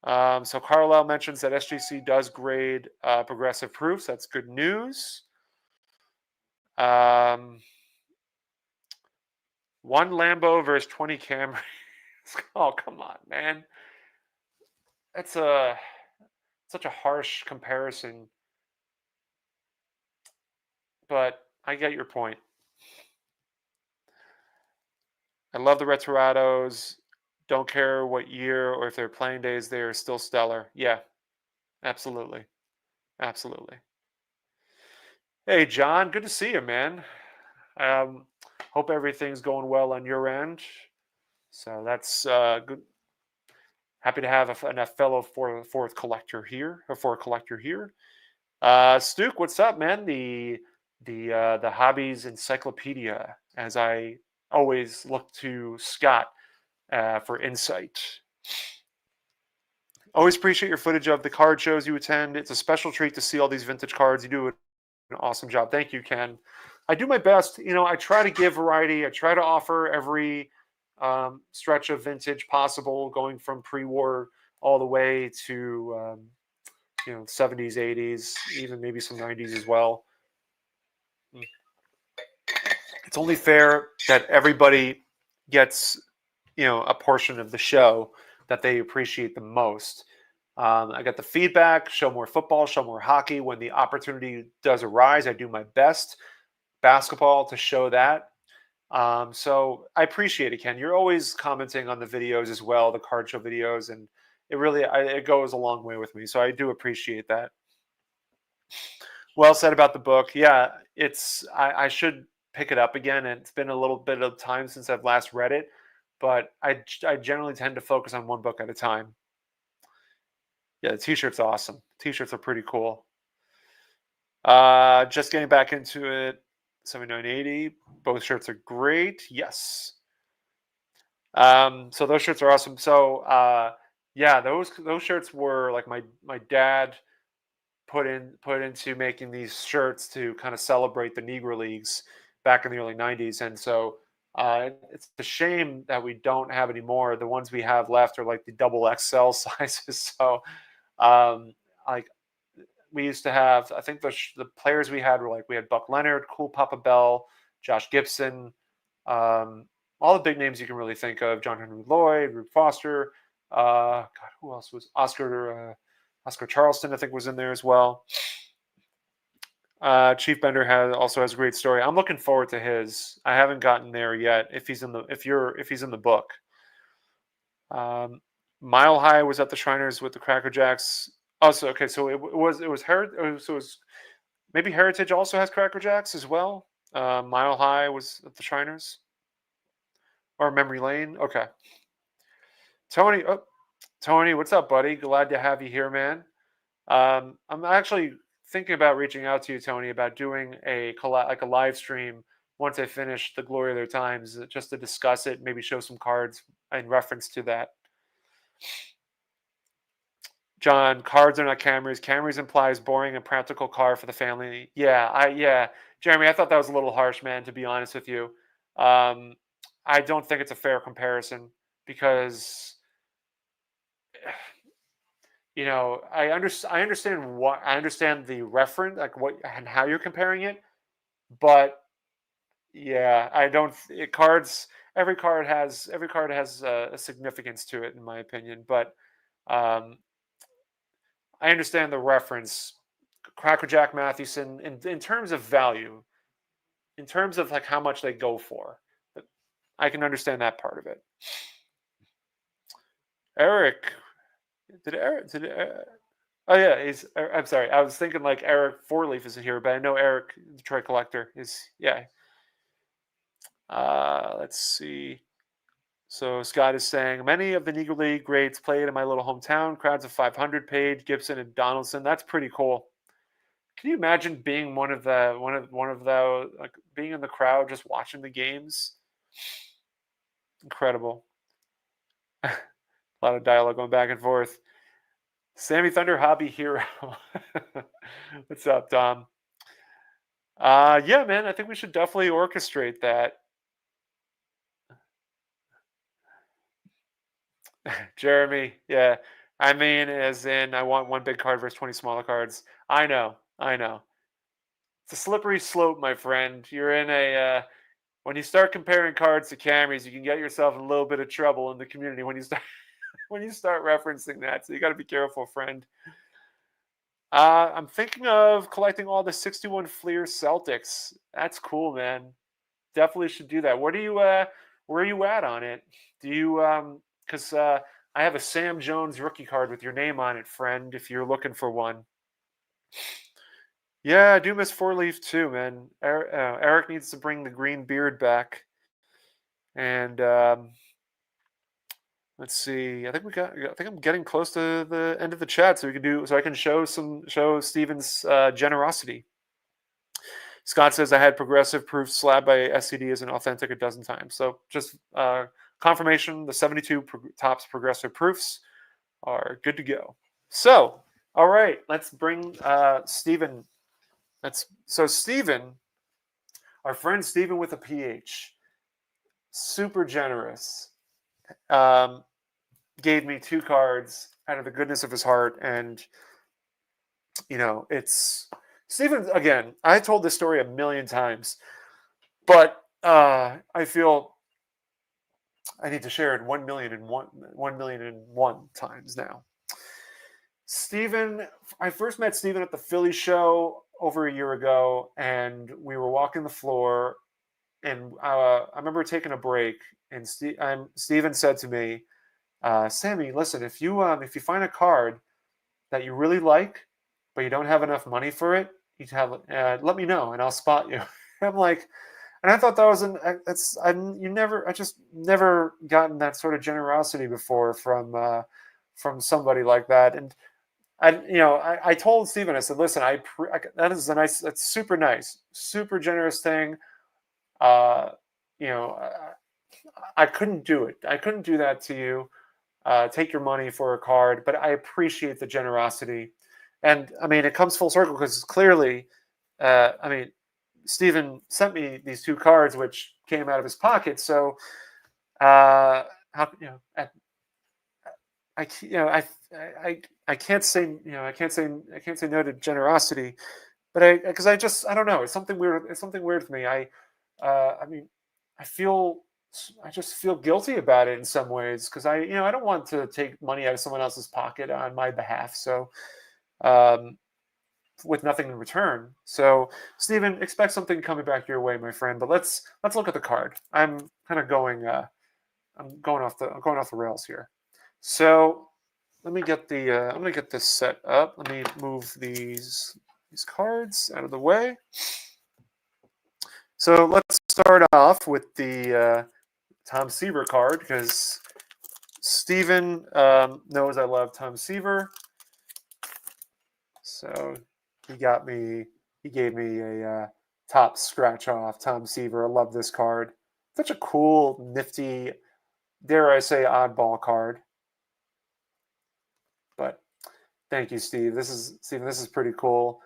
A: So Carlisle mentions that SGC does grade progressive proofs. That's good news. Um, one Lambo versus 20 Camrys. Oh, come on, man. That's such a harsh comparison, but I get your point. I love the Returados. Don't care what year or if they're playing days, they are still stellar. Yeah, absolutely. Absolutely. Hey, John, good to see you, man. Um, hope everything's going well on your end. So that's good. Happy to have a fellow fourth collector here, a fourth collector here. Stuke, what's up, man? The hobbies encyclopedia, as I always look to Scott for insight. Always appreciate your footage of the card shows you attend. It's a special treat to see all these vintage cards. You do an awesome job. Thank you, Ken. I do my best. You know, I try to give variety. I try to offer every stretch of vintage possible, going from pre-war all the way to 70s, 80s, even maybe some 90s as well. It's only fair that everybody gets a portion of the show that they appreciate the most. I got the feedback, show more football, show more hockey. When the opportunity does arise, I do my best. Basketball to show that. So I appreciate it, Ken. You're always commenting on the videos as well, the card show videos, and it goes a long way with me. So I do appreciate that. Well said about the book. Yeah, I should pick it up again. And it's been a little bit of time since I've last read it, but I generally tend to focus on one book at a time. Yeah, the T-shirt's awesome. T-shirts are pretty cool. Just getting back into it. 7980. Both shirts are great. Yes. So those shirts are awesome. So yeah, those shirts were like my dad put into making these shirts to kind of celebrate the Negro Leagues back in the early 90s. And so it's a shame that we don't have any more. The ones we have left are like the double XL sizes. So like we used to have, I think the players we had were like, we had Buck Leonard, Cool Papa Bell, Josh Gibson, all the big names you can really think of, John Henry Lloyd, Rube Foster, God, who else was Oscar Charleston, I think, was in there as well. Chief Bender also has a great story. I'm looking forward to his. I haven't gotten there yet. If he's in the book. Mile High was at the Shriners with the Cracker Jacks. Oh, so okay, so it was maybe Heritage also has Cracker Jacks as well. Mile High was at the Shriners or Memory Lane. Okay, Tony, what's up, buddy? Glad to have you here, man. I'm actually thinking about reaching out to you, Tony, about doing a live stream once I finish The Glory of Their Times, just to discuss it, maybe show some cards in reference to that. John, cards are not Camrys. Camrys implies boring and practical car for the family. Yeah, Jeremy, I thought that was a little harsh, man, to be honest with you. I don't think it's a fair comparison because I understand the reference, like what and how you're comparing it, but yeah, I don't cards. Every card has a significance to it, in my opinion. But I understand the reference. Cracker Jack Mathewson, in terms of value, in terms of like how much they go for, I can understand that part of it. Eric, did Eric? Oh yeah, I'm sorry. I was thinking like Eric Fourleaf is here, but I know Eric, Detroit Collector, is yeah. Let's see. So Scott is saying many of the Negro League greats played in my little hometown. Crowds of 500 Page, Gibson, and Donaldson. That's pretty cool. Can you imagine being one of the like being in the crowd just watching the games? Incredible. A lot of dialogue going back and forth. Sammy Thunder hobby hero. What's up, Dom? Yeah, man. I think we should definitely orchestrate that. Jeremy, yeah. I mean, as in, I want one big card versus 20 smaller cards. I know, I know. It's a slippery slope, my friend. You're in when you start comparing cards to Camrys, you can get yourself in a little bit of trouble in the community when you start when you start referencing that. So you got to be careful, friend. I'm thinking of collecting all the 61 Fleer Celtics. That's cool, man. Definitely should do that. Where are you at on it? Do you because I have a Sam Jones rookie card with your name on it, friend, if you're looking for one. Yeah, I do miss Four Leaf too, man. Eric needs to bring the green beard back. And let's see. I think I'm getting close to the end of the chat, so I can show Steven's generosity. Scott says I had progressive proof slab by SCD as an authentic a dozen times. So just confirmation: the 72 tops progressive proofs are good to go. So, all right, let's bring Steven. Steven, our friend Steven with a PH, super generous. Um, Gave me two cards out of the goodness of his heart, and it's Steven again. I told this story a million times, but I feel I need to share it 1,000,001 times now. Steven, I first met Steven at the Philly show over a year ago, and we were walking the floor, and I remember taking a break, and Steven said to me, "Sammy, listen, if you find a card that you really like, but you don't have enough money for it, let me know, and I'll spot you." I'm like, and I thought that was I just never gotten that sort of generosity before from somebody like that, and I told Steven, I said, listen, that's super nice, super generous thing. Uh, you know, I couldn't do it. I couldn't do that to you. Take your money for a card, but I appreciate the generosity. And I mean, it comes full circle because clearly, I mean, Steven sent me these two cards, which came out of his pocket. So, how I I can't say I can't say no to generosity, but I don't know, it's something weird. It's something weird with me. I mean, I feel I just feel guilty about it in some ways because I don't want to take money out of someone else's pocket on my behalf. So um, with nothing in return. So Stephen, expect something coming back your way, my friend. But let's look at the card. I'm kind of going. I'm going off the rails here. So let me get I'm gonna get this set up. Let me move these cards out of the way. So let's start off with the Tom Seaver card because Steven knows I love Tom Seaver. So he gave me a top scratch off Tom Seaver. I love this card. Such a cool, nifty, dare I say, oddball card. But thank you, Steve. This is pretty cool.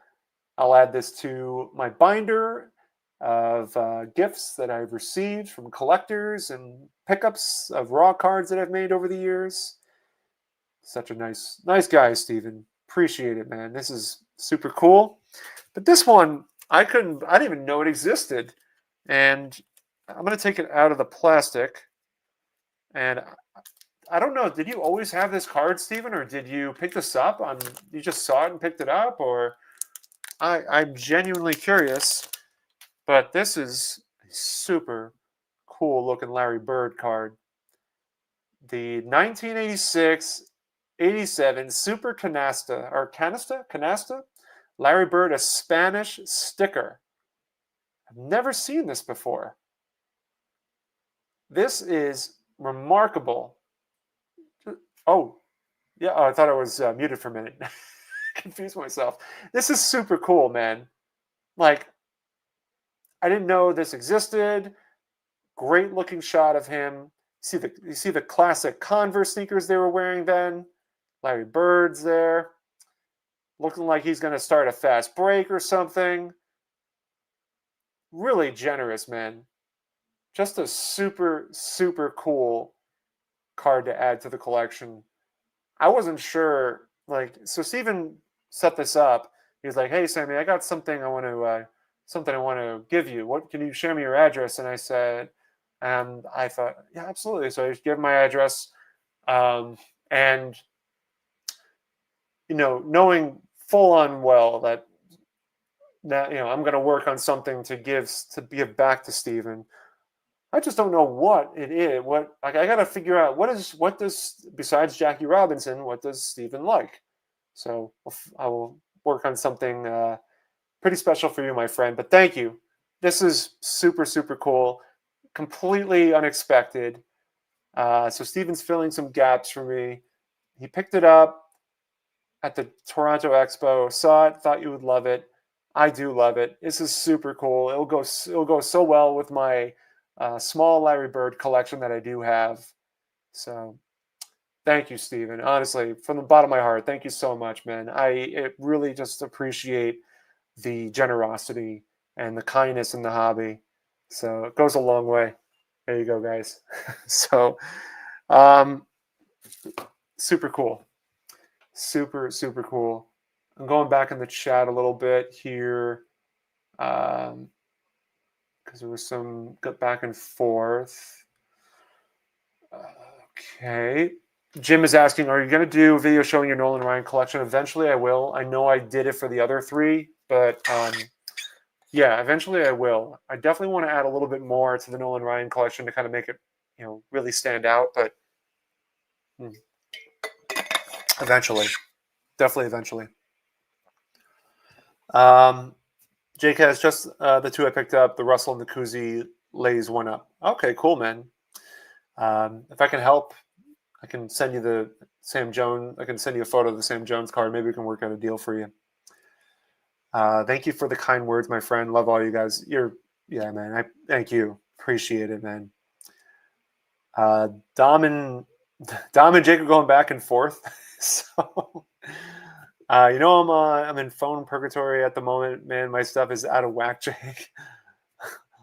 A: I'll add this to my binder of gifts that I've received from collectors and pickups of raw cards that I've made over the years. Such a nice guy, Steven. Appreciate it, man. This is super cool. But this one, I didn't even know it existed. And I'm going to take it out of the plastic. And I don't know, did you always have this card, Steven, or did you pick this up you just saw it and picked it up, or I'm genuinely curious. But this is a super cool looking Larry Bird card. The 1986 87, Super Canasta, or Canasta? Larry Bird, a Spanish sticker. I've never seen this before. This is remarkable. Oh, yeah, oh, I thought I was muted for a minute. Confused myself. This is super cool, man. Like, I didn't know this existed. Great looking shot of him. You see the classic Converse sneakers they were wearing then. Larry Bird's there, looking like he's going to start a fast break or something. Really generous, man. Just a super, super cool card to add to the collection. I wasn't sure, like, so Steven set this up. He was like, "Hey, Sammy, I got something I want to give you. What can you share me your address?" And I said, and I thought, yeah, absolutely. So I gave my address, and knowing full on well that now I'm going to work on something to give back to Steven. I just don't know what it is. What, like, I got to figure out what does besides Jackie Robinson, what does Steven like? So I will work on something pretty special for you, my friend. But thank you. This is super, super cool. Completely unexpected. So Steven's filling some gaps for me. He picked it up at the Toronto Expo. Saw it, thought you would love it. I do love it. This is super cool. It'll go so well with my small Larry Bird collection that I do have. So thank you, Steven. Honestly, from the bottom of my heart, thank you so much, man. I really just appreciate the generosity and the kindness in the hobby. So it goes a long way. There you go, guys. So super cool. Super, super cool. I'm going back in the chat a little bit here because there was some back and forth. Okay. Jim is asking, are you going to do a video showing your Nolan Ryan collection? Eventually I will. I know I did it for the other three, but yeah, eventually I will. I definitely want to add a little bit more to the Nolan Ryan collection to kind of make it, really stand out, but eventually. Definitely eventually. Jake has just the two I picked up, the Russell and the Kuzi, lays one up. Okay, cool, man. If I can help, I can send you the Sam Jones. I can send you a photo of the Sam Jones card. Maybe we can work out a deal for you. Thank you for the kind words, my friend. Love all you guys. Yeah, man. I thank you. Appreciate it, man. Dom and Jake are going back and forth. So, I'm in phone purgatory at the moment, man. My stuff is out of whack, Jake.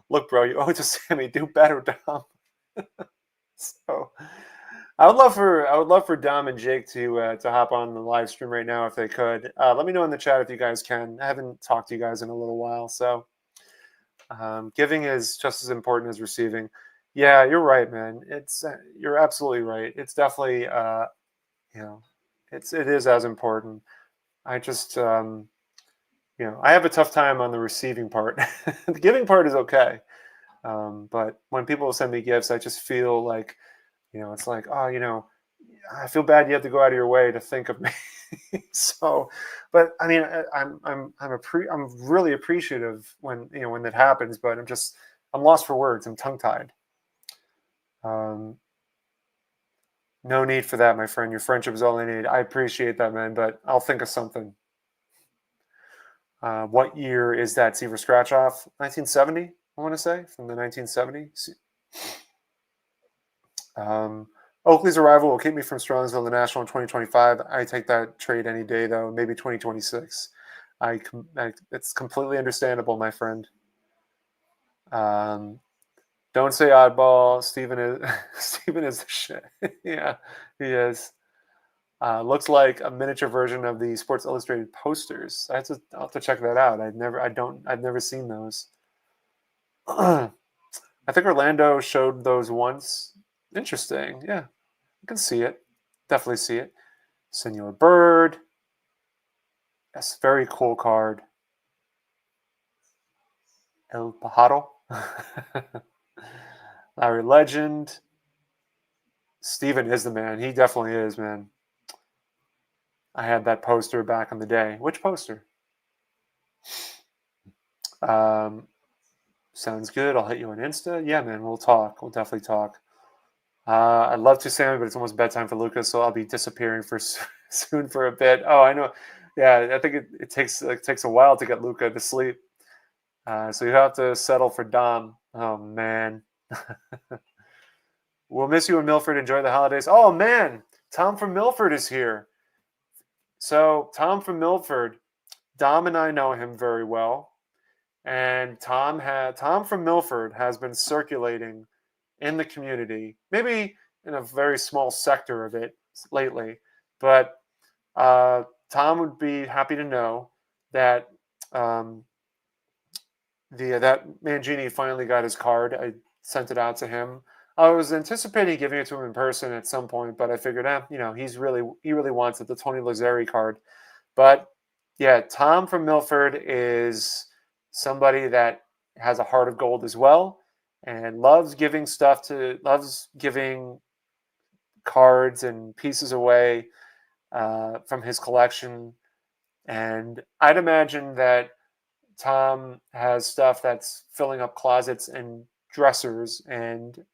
A: Look, bro, you owe it to Sammy. Do better, Dom. So, I would love for Dom and Jake to hop on the live stream right now if they could. Let me know in the chat if you guys can. I haven't talked to you guys in a little while, so giving is just as important as receiving. Yeah, you're right, man. You're absolutely right. It's definitely it is as important. I just I have a tough time on the receiving part. The giving part is okay, but when people send me gifts, I just feel like it's like, oh, I feel bad you have to go out of your way to think of me. So, but I mean, I'm really appreciative when that happens, but I'm lost for words. I'm tongue tied. No need for that, my friend. Your friendship is all I need. I appreciate that, man, but I'll think of something. What year is that Seaver scratch off? 1970, I want to say, from the 1970s. Oakley's arrival will keep me from Strongsville, the National in 2025. I take that trade any day, though. Maybe 2026. It's completely understandable, my friend. Don't say oddball. Steven is the shit. Yeah, he is. Looks like a miniature version of the Sports Illustrated posters. I'll have to check that out. I've never seen those. I think Orlando showed those once. Interesting. Yeah, I can see it. Definitely see it. Senor Bird. Yes, very cool card. El Pajaro. Larry Legend. Steven is the man. He definitely is, man. I had that poster back in the day. Which poster? Sounds good. I'll hit you on Insta. Yeah, man, we'll talk. We'll definitely talk. I'd love to, Sammy, but it's almost bedtime for Lucas, so I'll be disappearing for soon for a bit. Oh, I know. Yeah, I think it takes a while to get Luca to sleep. So you have to settle for Dom. Oh man, we'll miss you in Milford. Enjoy the holidays. Oh man, Tom from Milford is here. So Tom from Milford, Dom and I know him very well, and Tom from Milford has been circulating in the community, maybe in a very small sector of it lately, but Tom would be happy to know that um, that Mangini finally got his card. I sent it out to him. I was anticipating giving it to him in person at some point, but I figured, he really wants it, the Tony Lazzari card. But yeah, Tom from Milford is somebody that has a heart of gold as well, and loves giving cards and pieces away from his collection. And I'd imagine that Tom has stuff that's filling up closets and dressers and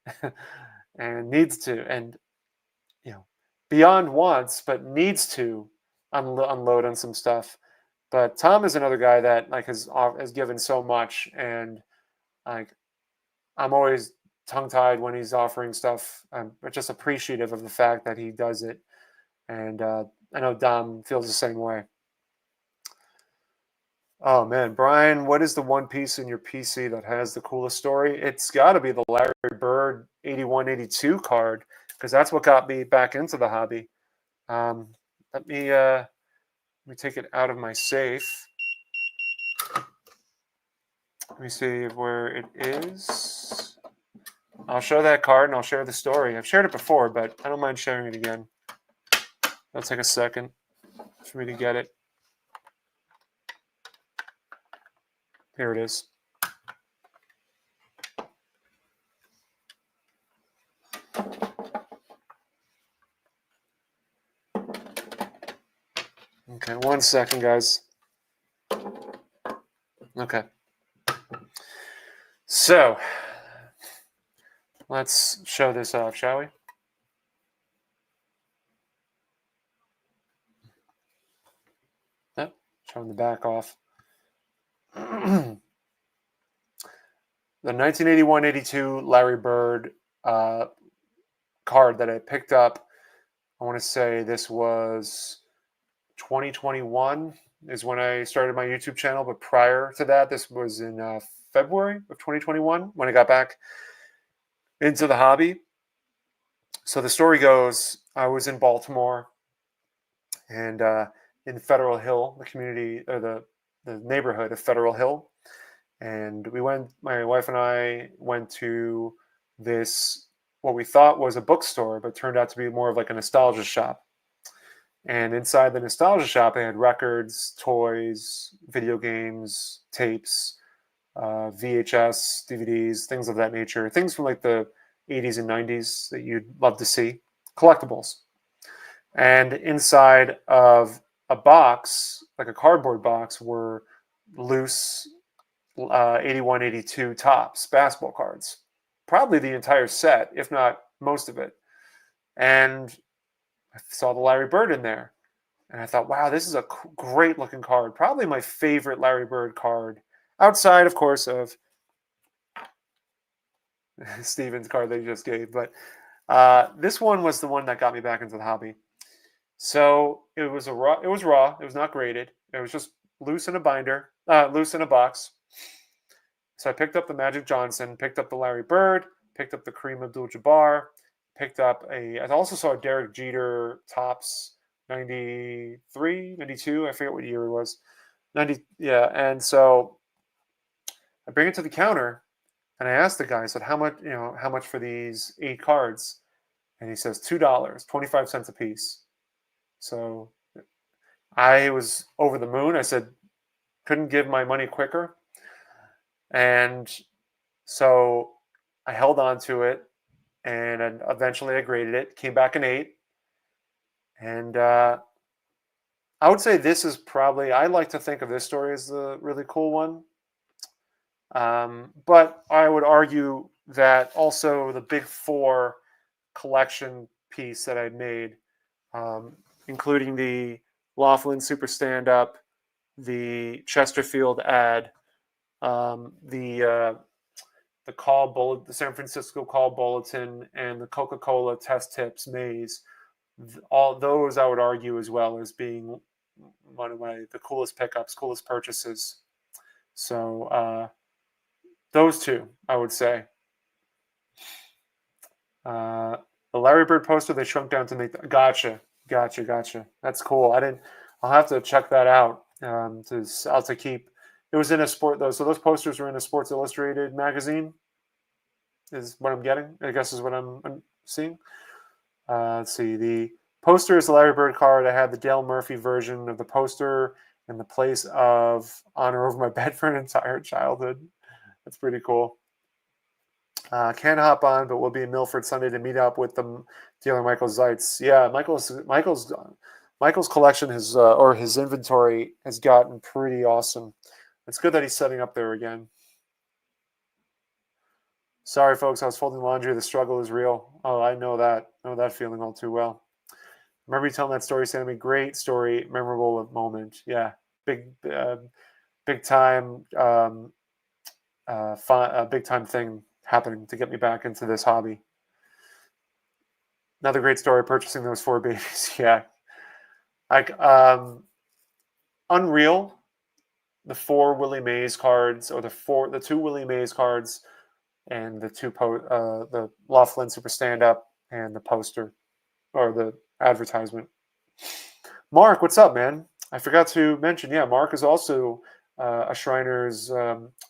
A: and needs to and you know beyond wants, but needs to unload on some stuff. But Tom is another guy that like has given so much, and like I'm always tongue tied when he's offering stuff. I'm just appreciative of the fact that he does it, and I know Dom feels the same way. Oh man, Brian, what is the one piece in your PC that has the coolest story? It's got to be the Larry Bird 81-82 card because that's what got me back into the hobby. Um, let me take it out of my safe. Let me see where it is. I'll show that card and I'll share the story. I've shared it before, but I don't mind sharing it again. It'll take a second for me to get it. Here it is. Okay, 1 second, guys. Okay. So, let's show this off, shall we? Yep, showing the back off. The 1981-82 Larry Bird card that I picked up, I want to say this was 2021 is when I started my YouTube channel, but prior to that, this was in February of 2021 when I got back into the hobby. So the story goes, I was in Baltimore and in Federal Hill, the community or the neighborhood of Federal Hill, and my wife and I went to this what we thought was a bookstore, but turned out to be more of like a nostalgia shop. And inside the nostalgia shop, they had records, toys, video games, tapes, VHS, DVDs, things of that nature, things from like the 80s and 90s that you'd love to see, collectibles. And inside of a box, like a cardboard box, were loose 81, 82 Topps basketball cards. Probably the entire set, if not most of it. And I saw the Larry Bird in there. And I thought, wow, this is a great looking card. Probably my favorite Larry Bird card. Outside, of course, of Steven's card that he just gave. But this one was the one that got me back into the hobby. So it was raw. It was raw. It was not graded. It was just loose in a binder, loose in a box. So I picked up the Magic Johnson, picked up the Larry Bird, picked up the Kareem Abdul-Jabbar, I also saw Derek Jeter Topps 93, 92. I forget what year it was. 90, yeah. And so I bring it to the counter and I asked the guy, I said, how much for these 8 cards? And he says $2, 25 cents a piece. So I was over the moon. I said, couldn't give my money quicker. And so I held on to it, and eventually I graded it. Came back an 8, and I would say this is probably, I like to think of this story as the really cool one. But I would argue that also the Big Four collection piece that I made, um, including the Laughlin Super Stand Up, the Chesterfield ad, the call bullet, the San Francisco call bulletin, and the Coca-Cola test tips maze. All those I would argue as well as being one of the coolest pickups, coolest purchases. So those two, I would say. Uh, the Larry Bird poster they shrunk down to make. Gotcha. That's cool. I didn't. I'll have to check that out. To keep. It was in a sport though, so those posters were in a Sports Illustrated magazine. Is what I'm getting. I guess is what I'm seeing. Let's see. The poster is the Larry Bird card. I had the Dale Murphy version of the poster in the place of honor over my bed for an entire childhood. That's pretty cool. Can't hop on, but we'll be in Milford Sunday to meet up with the dealer Michael Zeitz. Yeah, Michael's collection has or his inventory has gotten pretty awesome. It's good that he's setting up there again. Sorry, folks, I was folding laundry. The struggle is real. Oh, I know that. I know that feeling all too well. Remember you telling that story, Sammy? Great story, memorable moment. Yeah, big time, big time thing happening to get me back into this hobby. Another great story, purchasing those 4 babies. Yeah, unreal. The 4 Willie Mays cards, or the 2 Willie Mays cards, and the Laughlin Super Stand Up, and the poster or the advertisement. Mark, what's up, man? I forgot to mention. Yeah, Mark is also a Shriners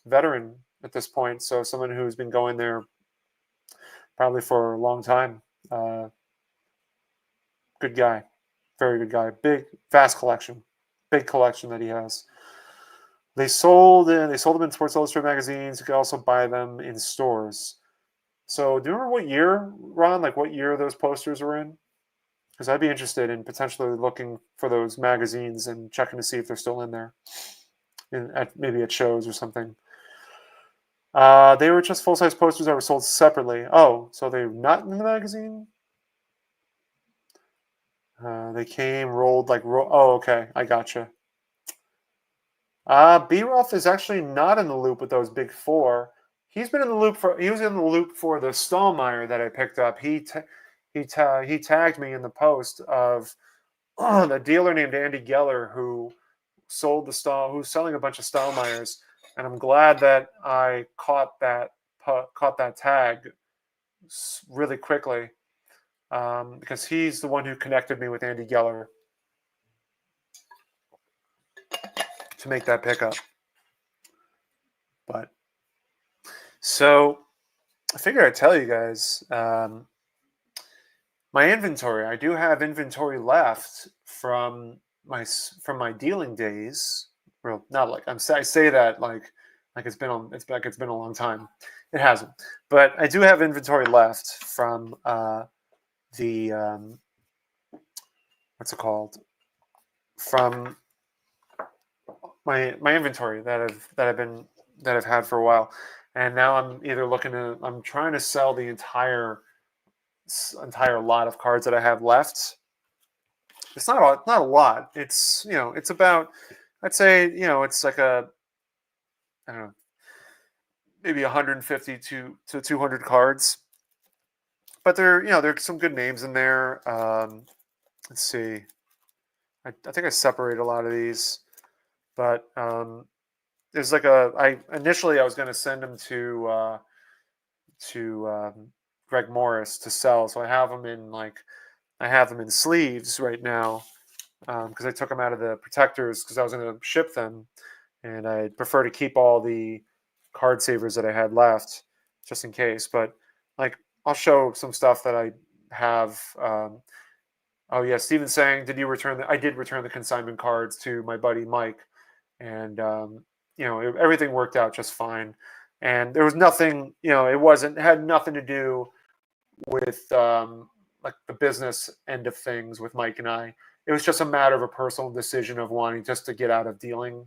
A: veteran at this point, so someone who's been going there probably for a long time. Good guy, very good guy. Big, vast collection, big collection that he has. They sold them in Sports Illustrated magazines. You could also buy them in stores. So, do you remember what year, Ron? Like what year those posters were in? Because I'd be interested in potentially looking for those magazines and checking to see if they're still in there, maybe at shows or something. They were just full-size posters that were sold separately. Oh, so they're not in the magazine? They came rolled like oh, okay, I gotcha. B-Roth is actually not in the loop with those big 4. He was in the loop for the Stallmeyer that I picked up. He tagged me in the post of the dealer named Andy Geller who's selling a bunch of Stallmeyers, and I'm glad that I caught that tag really quickly, because he's the one who connected me with Andy Geller to make that pickup. But so I figured I'd tell you guys my inventory. I do have inventory left from my dealing days. Well, not like I say that like it's been a long time. It hasn't, but I do have inventory left from the what's it called? From my inventory that I've had for a while, and now I'm trying to sell the entire lot of cards that I have left. It's not a lot. It's it's about, I'd say it's like I don't know, maybe 150 to 200 cards, but there's some good names in there. Let's see. I think I separate a lot of these, but there's like initially I was going to send them to Greg Morris to sell, so I have them in sleeves right now, because I took them out of the protectors because I was going to ship them, and I prefer to keep all the card savers that I had left just in case. But I'll show some stuff that I have. Oh yeah, Steven saying, did you return I did return the consignment cards to my buddy Mike, and everything worked out just fine. And there was nothing, it had nothing to do with like the business end of things with Mike and I. It was just a matter of a personal decision of wanting just to get out of dealing,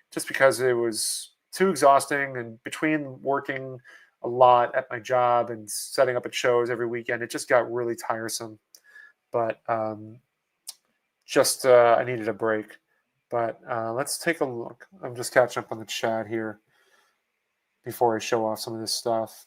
A: just because it was too exhausting, and between working a lot at my job and setting up at shows every weekend, it just got really tiresome. But just I needed a break. But let's take a look. I'm just catching up on the chat here before I show off some of this stuff.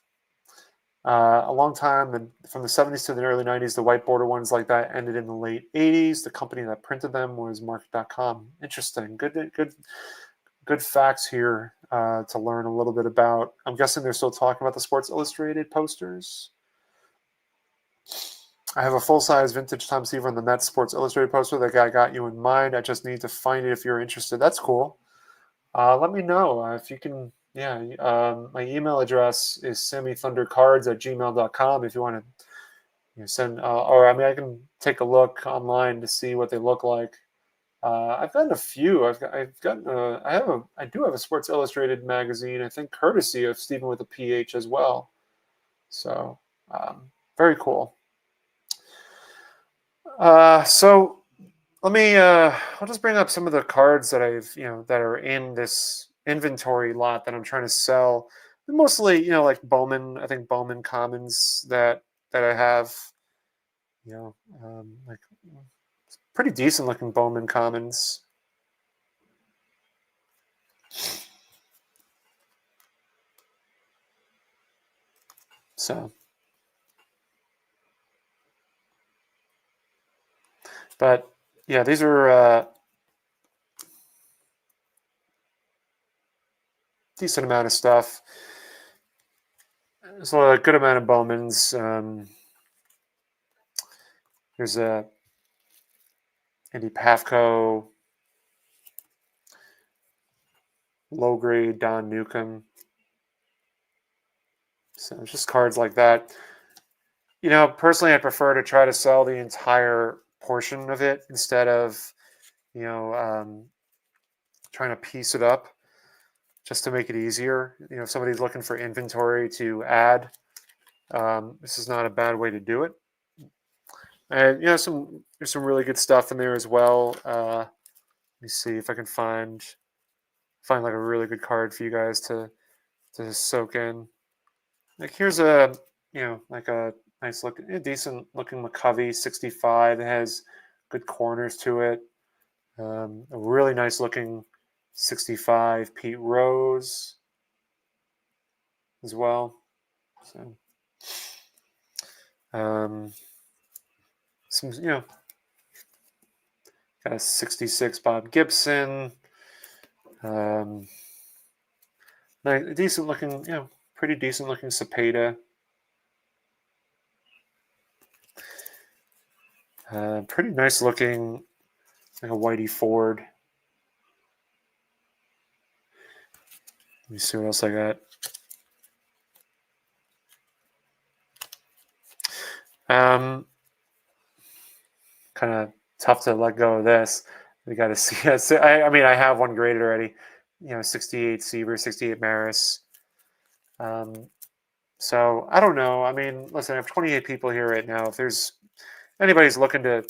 A: A long time, from the 70s to the early 90s, the white border ones like that ended in the late 80s. The company that printed them was Market.com. Interesting. Good facts here to learn a little bit about. I'm guessing they're still talking about the Sports Illustrated posters. I have a full-size vintage Tom Seaver on the Mets Sports Illustrated poster. That guy got you in mind. I just need to find it if you're interested. That's cool. Let me know if you can. Yeah, my email address is sammythundercards@gmail.com if you want to send. Or I mean, I can take a look online to see what they look like. I've gotten a few. I do have a Sports Illustrated magazine. I think courtesy of Stephen with a PH as well. So very cool. So let me. I'll just bring up some of the cards that that are in this inventory lot that I'm trying to sell. Mostly, like Bowman. I think Bowman Commons that I have. Like pretty decent looking Bowman Commons. So, but yeah, these are decent amount of stuff. There's a good amount of Bowmans. There's a Andy Pafko, low grade Don Newcomb. So it's just cards like that. Personally, I prefer to try to sell the entire portion of it instead of, trying to piece it up just to make it easier. If somebody's looking for inventory to add, this is not a bad way to do it. And there's some really good stuff in there as well. Let me see if I can find like a really good card for you guys to soak in. Like here's a like a nice looking, decent looking McCovey 65. It has good corners to it. A really nice looking 65 Pete Rose as well. So some got a 66 Bob Gibson. Nice, decent looking, pretty decent looking Cepeda. Pretty nice looking, like a Whitey Ford. Let me see what else I got. Kind of tough to let go of this. We got to see. I mean, I have one graded already. 68 Seaver, 68 Maris. So I don't know. I mean, listen, I have 28 people here right now. If there's anybody's looking to,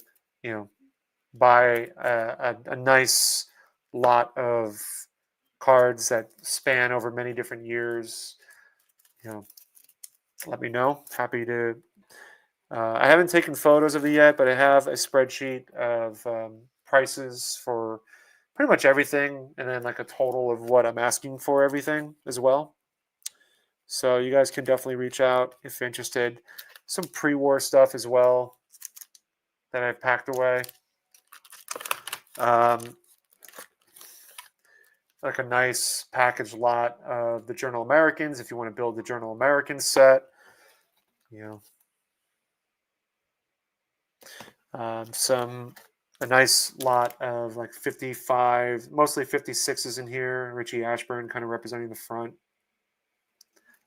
A: buy a nice lot of cards that span over many different years, let me know. Happy to. I haven't taken photos of it yet, but I have a spreadsheet of prices for pretty much everything, and then like a total of what I'm asking for everything as well. So you guys can definitely reach out if you're interested. Some pre-war stuff as well that I've packed away. Like a nice package lot of the Journal Americans if you want to build the Journal Americans set. A nice lot of like 55, mostly 56s in here. Richie Ashburn kind of representing the front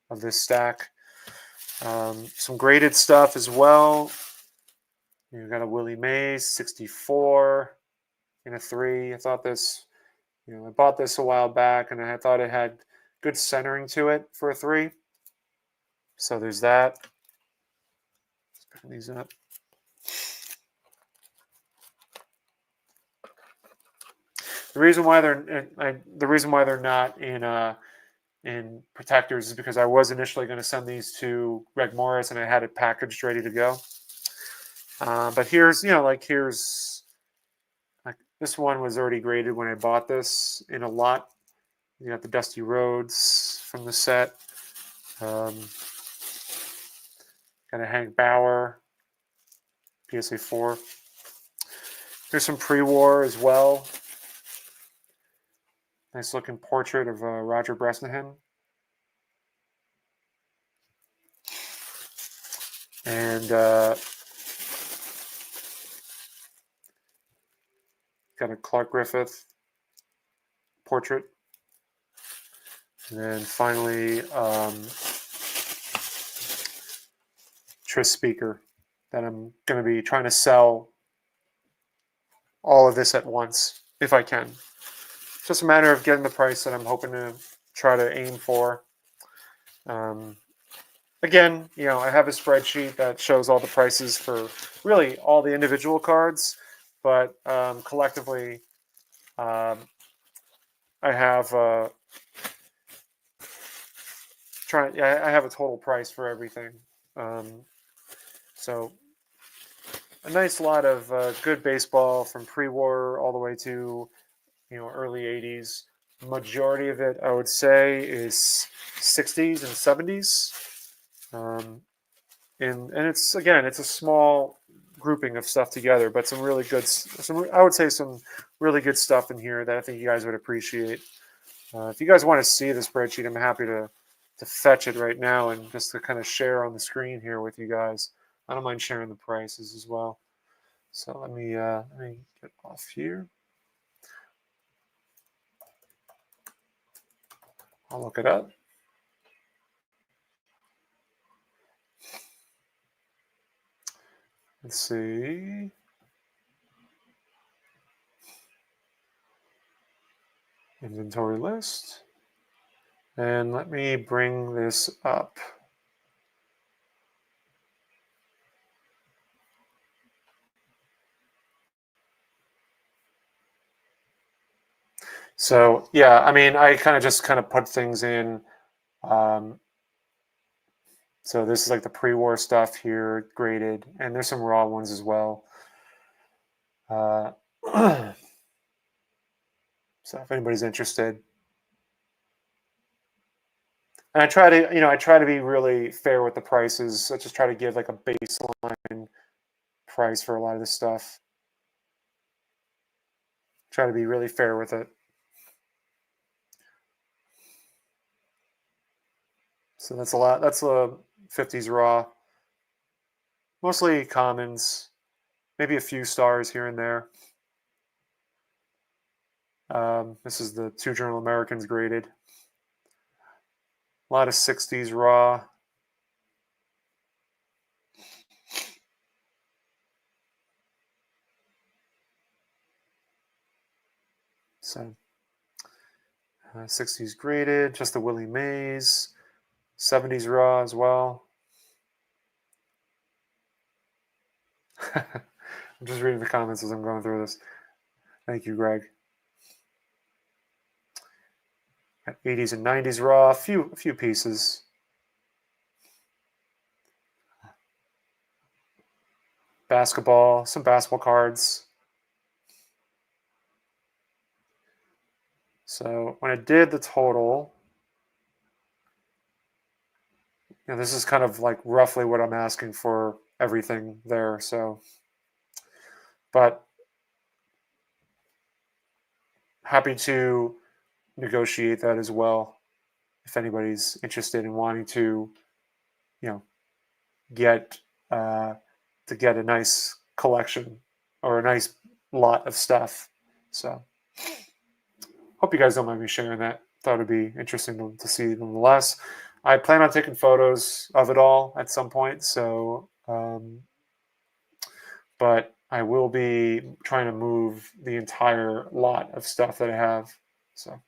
A: of this stack. Some graded stuff as well. You've got a Willie Mays 64 in a 3. I thought this, I bought this a while back and I thought it had good centering to it for a 3. So there's that. Open these up. The reason why they're not in protectors is because I was initially going to send these to Greg Morris and I had it packaged ready to go. But here's like this one was already graded when I bought this in a lot. You got the Dusty Roads from the set. Got a Hank Bauer PSA 4. There's some pre-war as well. Nice looking portrait of Roger Bresnahan. And got a Clark Griffith portrait. And then finally, Tris Speaker that I'm going to be trying to sell all of this at once if I can. It's just a matter of getting the price that I'm hoping to try to aim for. Again, I have a spreadsheet that shows all the prices for really all the individual cards, but collectively, I have I have a total price for everything. So a nice lot of good baseball from pre-war all the way to early 80s. Majority of it, I would say, is 60s and 70s. And it's a small grouping of stuff together, but some really good, I would say some really good stuff in here that I think you guys would appreciate. If you guys want to see the spreadsheet, I'm happy to fetch it right now and just to kind of share on the screen here with you guys. I don't mind sharing the prices as well. So let me get off here. I'll look it up. Let's see. Inventory list. And let me bring this up. So yeah, I mean, I kind of put things in. So this is like the pre-war stuff here, graded, and there's some raw ones as well. So if anybody's interested, and I try to be really fair with the prices. I just try to give like a baseline price for a lot of this stuff. Try to be really fair with it. So that's a lot. That's a 50s raw. Mostly commons, maybe a few stars here and there. This is the 2 Journal Americans graded. A lot of 60s raw. So 60s graded, just the Willie Mays. 70s raw as well. I'm just reading the comments as I'm going through this. Thank you, Greg. 80s and 90s raw, a few pieces. Basketball, some basketball cards. So when I did the total, this is kind of like roughly what I'm asking for everything there. So, but happy to negotiate that as well if anybody's interested in wanting to, get a nice collection or a nice lot of stuff. So, hope you guys don't mind me sharing that. Thought it'd be interesting to see nonetheless. I plan on taking photos of it all at some point. So, but I will be trying to move the entire lot of stuff that I have. So,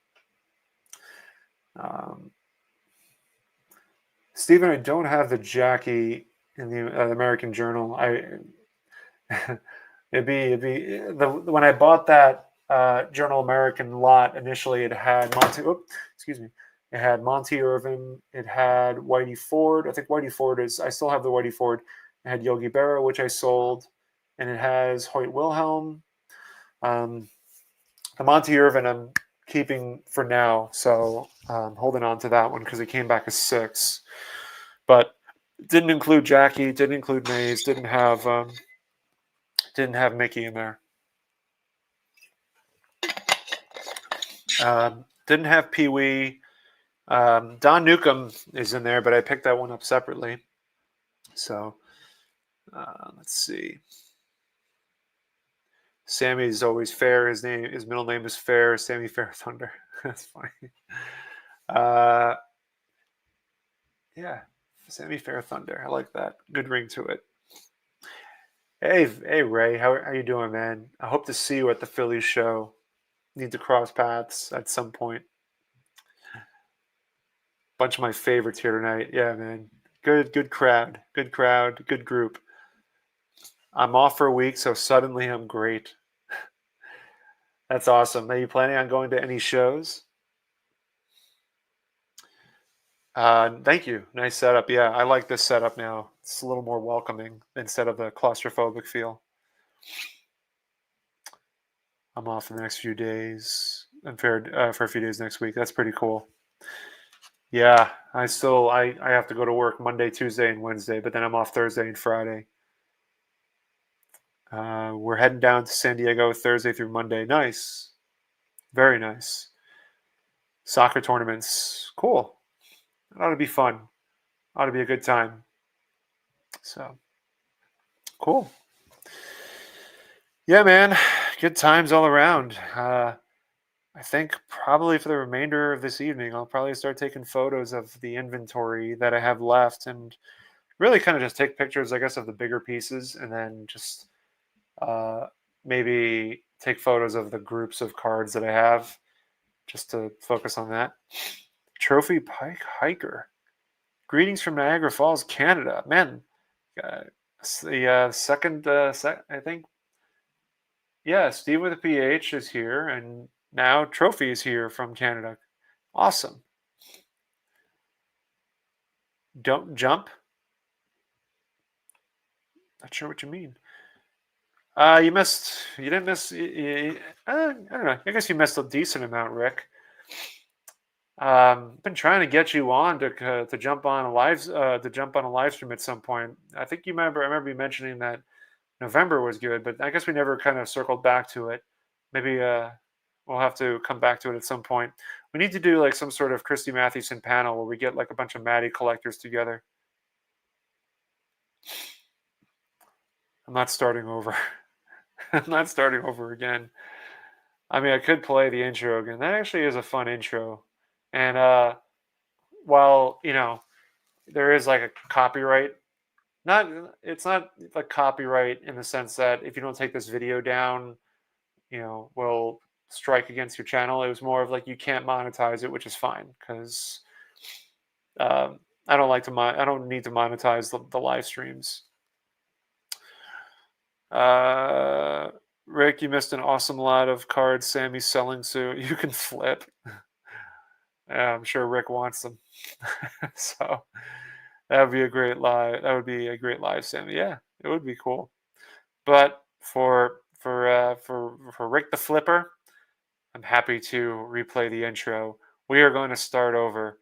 A: Stephen, I don't have the Jackie in the American Journal. When I bought that Journal American lot initially, it had excuse me, it had Monty Irvin, it had Whitey Ford. I think Whitey Ford I still have the Whitey Ford. It had Yogi Berra, which I sold, and it has Hoyt Wilhelm. The Monty Irvin I'm keeping for now, so I'm holding on to that one because it came back as 6, but didn't include Jackie, didn't include Maze, didn't have Mickey in there. Didn't have Pee Wee. Don Newcomb is in there, but I picked that one up separately. So let's see. Sammy's always fair. His middle name is Fair. Sammy Fair Thunder. That's funny. Yeah, Sammy Fair Thunder. I like that. Good ring to it. Hey Ray, how you doing, man? I hope to see you at the Phillies show. Need to cross paths at some point. Bunch of my favorites here tonight. Yeah, man. Good crowd. Good group. I'm off for a week, so suddenly I'm great. That's awesome. Are you planning on going to any shows? Thank you. Nice setup. Yeah, I like this setup now. It's a little more welcoming instead of the claustrophobic feel. I'm off for the next few days. I'm for a few days next week. That's pretty cool. Yeah, I have to go to work Monday, Tuesday, and Wednesday, but then I'm off Thursday and Friday. We're heading down to San Diego Thursday through Monday. Nice. Very nice. Soccer tournaments. Cool. It ought to be fun. Ought to be a good time. So, cool. Yeah, man. Good times all around. I think probably for the remainder of this evening, I'll probably start taking photos of the inventory that I have left and really kind of just take pictures, I guess, of the bigger pieces and then just maybe take photos of the groups of cards that I have just to focus on that. Trophy Pike Hiker. Greetings from Niagara Falls, Canada. Man, the second, I think, yeah, Steve with a PH is here, and now Trophy is here from Canada. Awesome. Don't jump? Not sure what you mean. You didn't miss, I don't know. I guess you missed a decent amount, Rick. Been trying to get you on to jump on a live stream at some point. I think I remember you mentioning that November was good, but I guess we never kind of circled back to it. Maybe we'll have to come back to it at some point. We need to do like some sort of Christy Mathewson panel where we get like a bunch of Maddie collectors together. I'm not starting over. I'm not starting over again. I mean, I could play the intro again. That actually is a fun intro. And while, there is like a copyright, it's not like copyright in the sense that if you don't take this video down, we'll strike against your channel. It was more of like you can't monetize it, which is fine because I don't need to monetize the live streams. Rick, you missed an awesome lot of cards Sammy's selling, so you can flip. I'm sure Rick wants them. So that would be a great live. That would be a great live, Sammy. Yeah, it would be cool. But for Rick the Flipper, I'm happy to replay the intro. We are going to start over.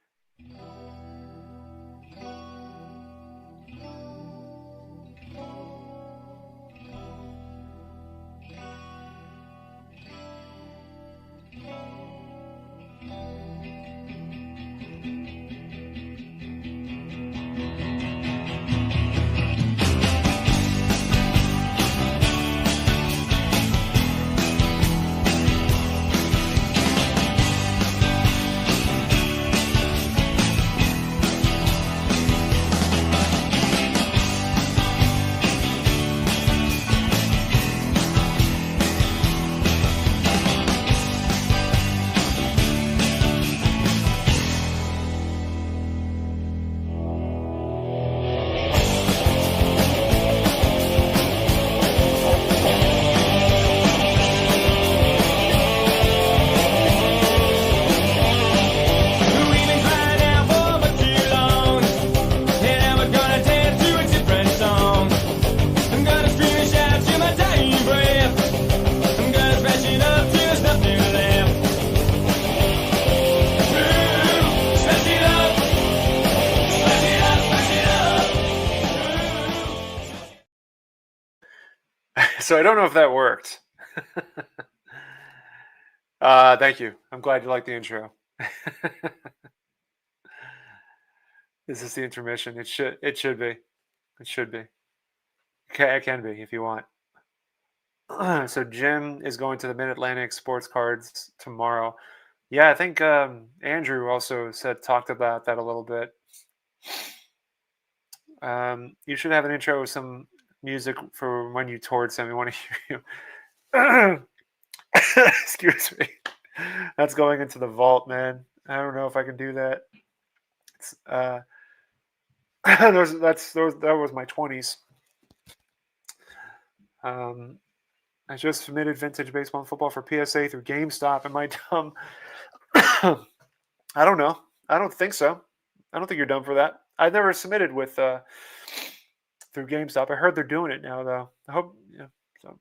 A: So I don't know if that worked. Thank you. I'm glad you like the intro. This is the intermission. It should be. It should be. It can be if you want. So Jim is going to the Mid Atlantic Sports Cards tomorrow. Yeah, I think Andrew also talked about that a little bit. You should have an intro with some music for when you toured some. We want to hear you. Excuse me. That's going into the vault, man. I don't know if I can do that. It's, that was my 20s. I just submitted vintage baseball and football for PSA through GameStop. Am I dumb? I don't know. I don't think so. I don't think you're dumb for that. I've never submitted with through GameStop. I heard they're doing it now, though. I hope. Yeah. So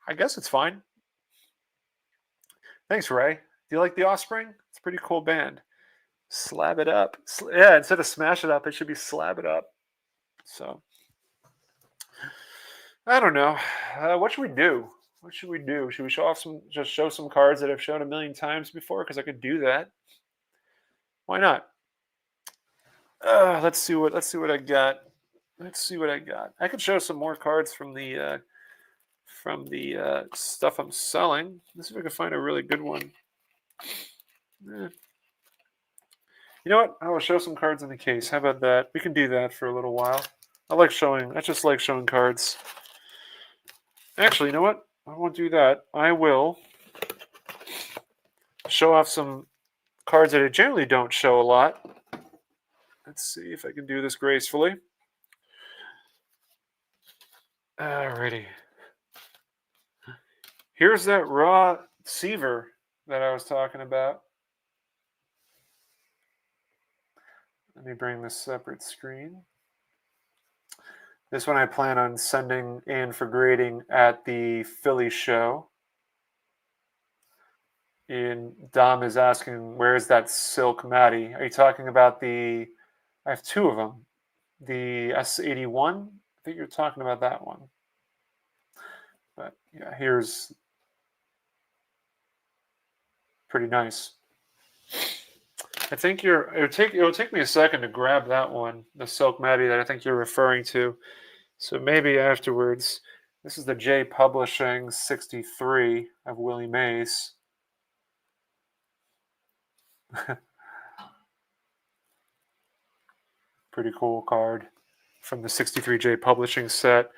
A: I guess it's fine. Thanks, Ray. Do you like The Offspring? It's a pretty cool band. Slab it up. Yeah, instead of smash it up, it should be slab it up. So I don't know. What should we do? What should we do? Should we just show some cards that I've shown a million times before? Because I could do that. Why not? Let's see what I got. Let's see what I got. I could show some more cards from the stuff I'm selling. Let's see if I can find a really good one. You know what? I will show some cards in the case. How about that? We can do that for a little while. I just like showing cards. Actually, you know what? I won't do that. I will show off some cards that I generally don't show a lot. Let's see if I can do this gracefully. Alrighty. Here's that raw Seaver that I was talking about. Let me bring this separate screen. This one I plan on sending in for grading at the Philly show. And Dom is asking, where is that silk matty? Are you talking about I have two of them. The S81? I think you're talking about that one. But yeah, here's pretty nice. I think it'll take me a second to grab that one, the silk matty that I think you're referring to. So maybe afterwards. This is the J Publishing 63 of Willie Mays. Pretty cool card from the 63J Publishing set.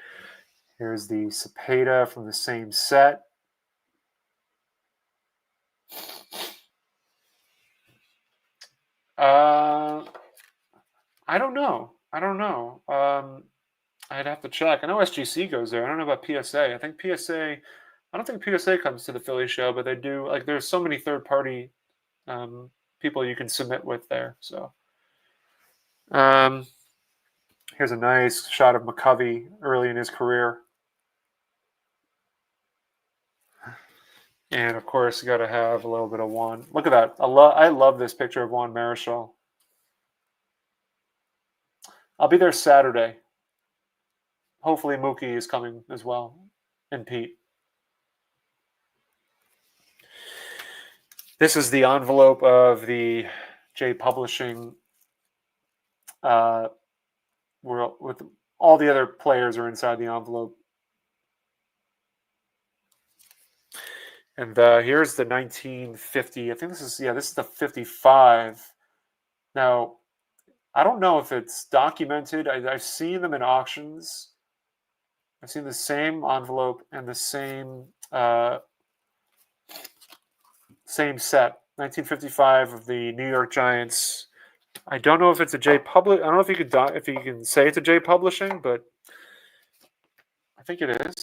A: Here's the Cepeda from the same set. I don't know. I'd have to check. I know SGC goes there. I don't know about PSA. I don't think PSA comes to the Philly show, but they do. Like, there's so many third-party people you can submit with there. So, here's a nice shot of McCovey early in his career. And of course, you got to have a little bit of Juan. Look at that. I love this picture of Juan Marichal. I'll be there Saturday. Hopefully Mookie is coming as well, and Pete. This is the envelope of the J Publishing world, with all the other players are inside the envelope. And here's the 1950. I think this is the 55. Now, I don't know if it's documented. I've seen them in auctions. I've seen the same envelope and the same set, 1955 of the New York Giants. I don't know if it's a J Public. I don't know if you can say it's a J Publishing, but I think it is.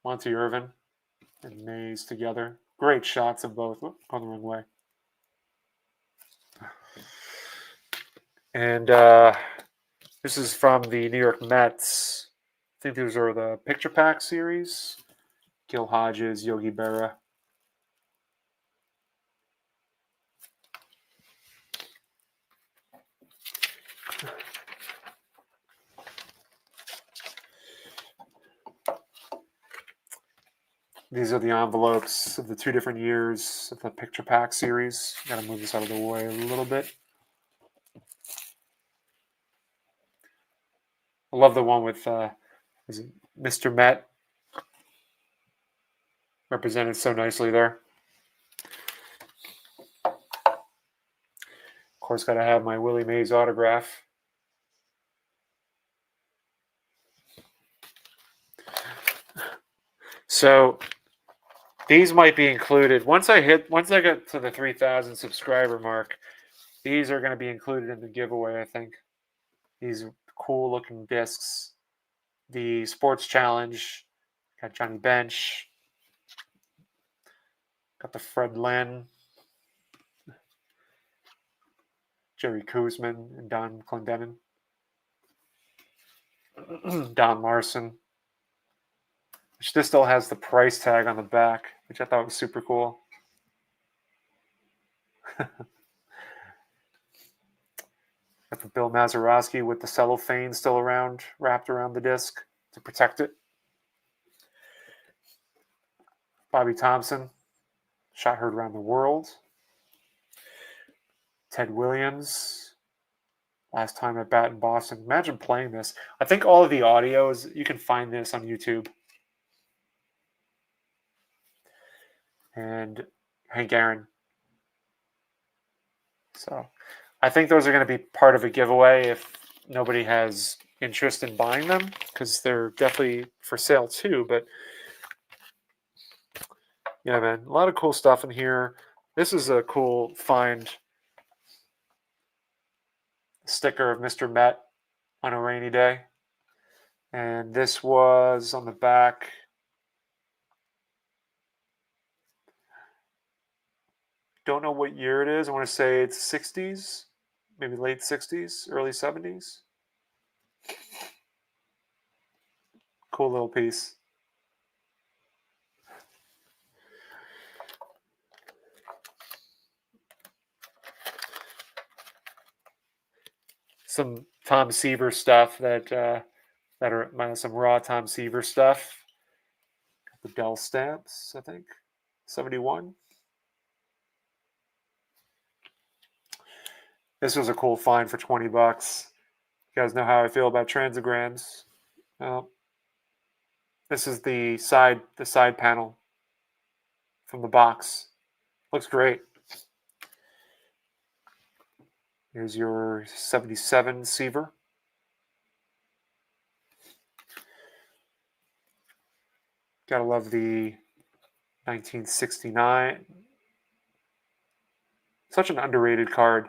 A: Monty Irvin and Mays together. Great shots of both. Going the wrong way. And this is from the New York Mets. I think these are the Picture Pack series. Gil Hodges, Yogi Berra. These are the envelopes of the 2 different years of the Picture Pack series. Got to move this out of the way a little bit. I love the one with is it Mr. Met represented so nicely there. Of course, got to have my Willie Mays autograph. So these might be included once I get to the 3,000 subscriber mark. These are going to be included in the giveaway, I think. These cool looking discs. The Sports Challenge. Got Johnny Bench. Got the Fred Lynn. Jerry Koosman and Don Clendenin. Don Larson. Which this still has the price tag on the back, which I thought was super cool. Got the Bill Mazeroski with the cellophane still around, wrapped around the disc to protect it. Bobby Thompson, shot heard around the world. Ted Williams, last time at bat in Boston. Imagine playing this. I think all of the audio is, you can find this on YouTube. And Hank Aaron. So I think those are going to be part of a giveaway if nobody has interest in buying them, because they're definitely for sale too. But yeah, man, a lot of cool stuff in here. This is a cool find. Sticker of Mr. Met on a rainy day. And this was on the back. Don't know what year it is. I want to say it's 60s, maybe late 60s, early 70s. Cool little piece. Some Tom Seaver stuff that are some raw Tom Seaver stuff. The Dell stamps, I think, 71. This was a cool find for $20. You guys know how I feel about transigrams. Well, this is the side panel from the box. Looks great. Here's your 77 Seaver. Gotta love the 1969. Such an underrated card.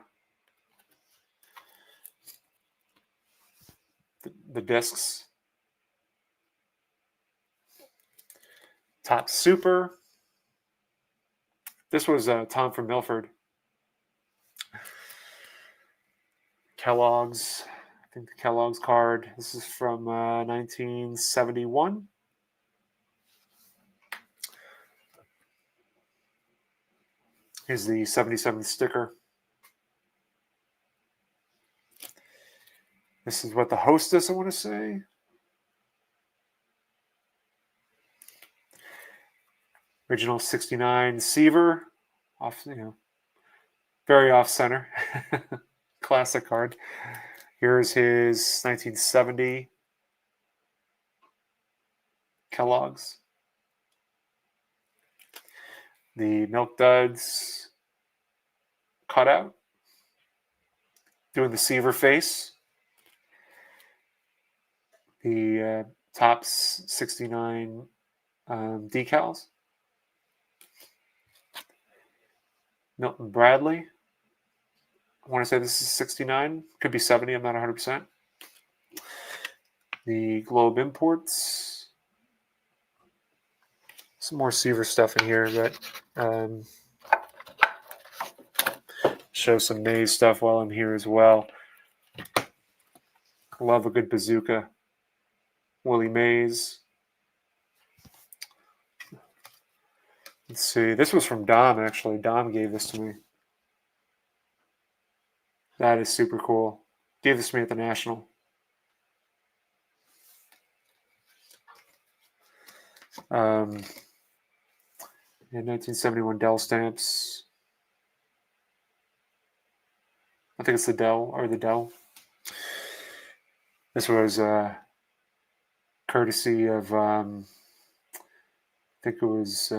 A: The discs. Top Super. This was Tom from Milford. Kellogg's. I think the Kellogg's card. This is from 1971. Here's the 77 sticker. This is what the hostess, I want to say. Original 69 Seaver. Off, very off center. Classic card. Here's his 1970 Kellogg's. The Milk Duds cutout. Doing the Seaver face. The Topps 69 decals. Milton Bradley. I want to say this is 69. Could be 70. I'm not 100%. The Globe Imports. Some more Seaver stuff in here, but show some Mays stuff while I'm here as well. Love a good bazooka. Willie Mays. Let's see. This was from Dom, actually. Dom gave this to me. That is super cool. Gave this to me at the National. And 1971 Dell stamps. I think it's the Dell or the Dell. This was courtesy of I think it was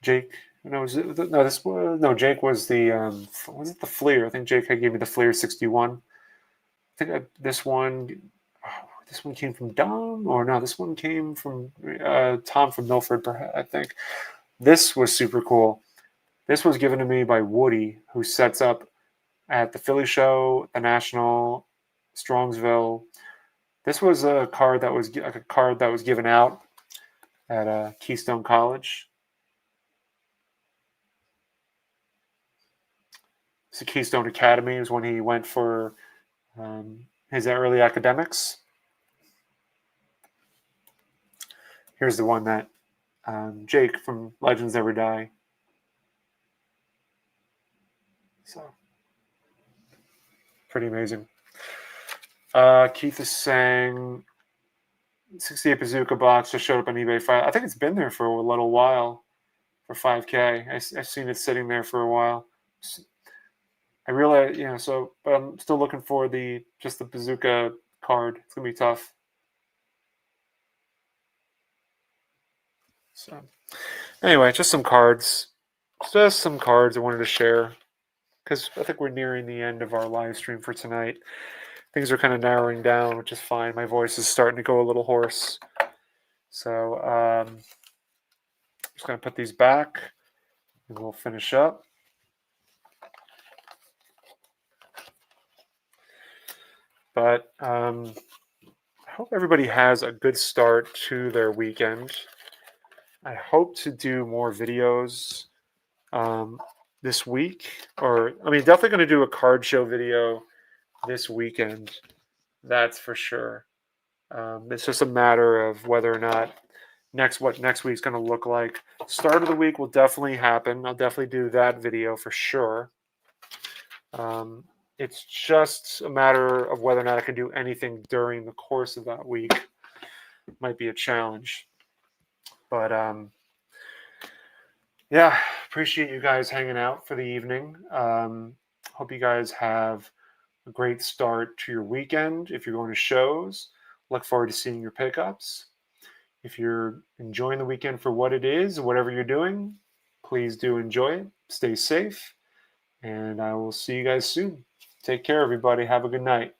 A: Jake. No, Jake was the was it the Fleer? I think Jake had gave me the Fleer 61. I think this one came from Dom, or no, this one came from Tom from Milford. I think this was super cool. This was given to me by Woody, who sets up at the Philly show, the National, Strongsville. This was a card that was given out at Keystone College. It's the Keystone Academy is when he went for his early academics. Here's the one that Jake from Legends Never Die. So, pretty amazing. Keith is saying 68 Bazooka box just showed up on eBay. I think it's been there for a little while for 5K. I've seen it sitting there for a while. I realize, but I'm still looking for the Bazooka card. It's gonna be tough. So, anyway, just some cards. Just some cards I wanted to share because I think we're nearing the end of our live stream for tonight. Things are kind of narrowing down, which is fine. My voice is starting to go a little hoarse. So I'm just going to put these back and we'll finish up. But I hope everybody has a good start to their weekend. I hope to do more videos this week. Definitely going to do a card show video this weekend. That's for sure. It's just a matter of whether or not what next week's going to look like. Start of the week will definitely happen. I'll definitely do that video for sure. It's just a matter of whether or not I can do anything during the course of that week. Might be a challenge. But yeah, appreciate you guys hanging out for the evening. Hope you guys have a great start to your weekend. If you're going to shows, look forward to seeing your pickups. If you're enjoying the weekend for what it is, whatever you're doing, please do enjoy it. Stay safe, and I will see you guys soon. Take care, everybody. Have a good night.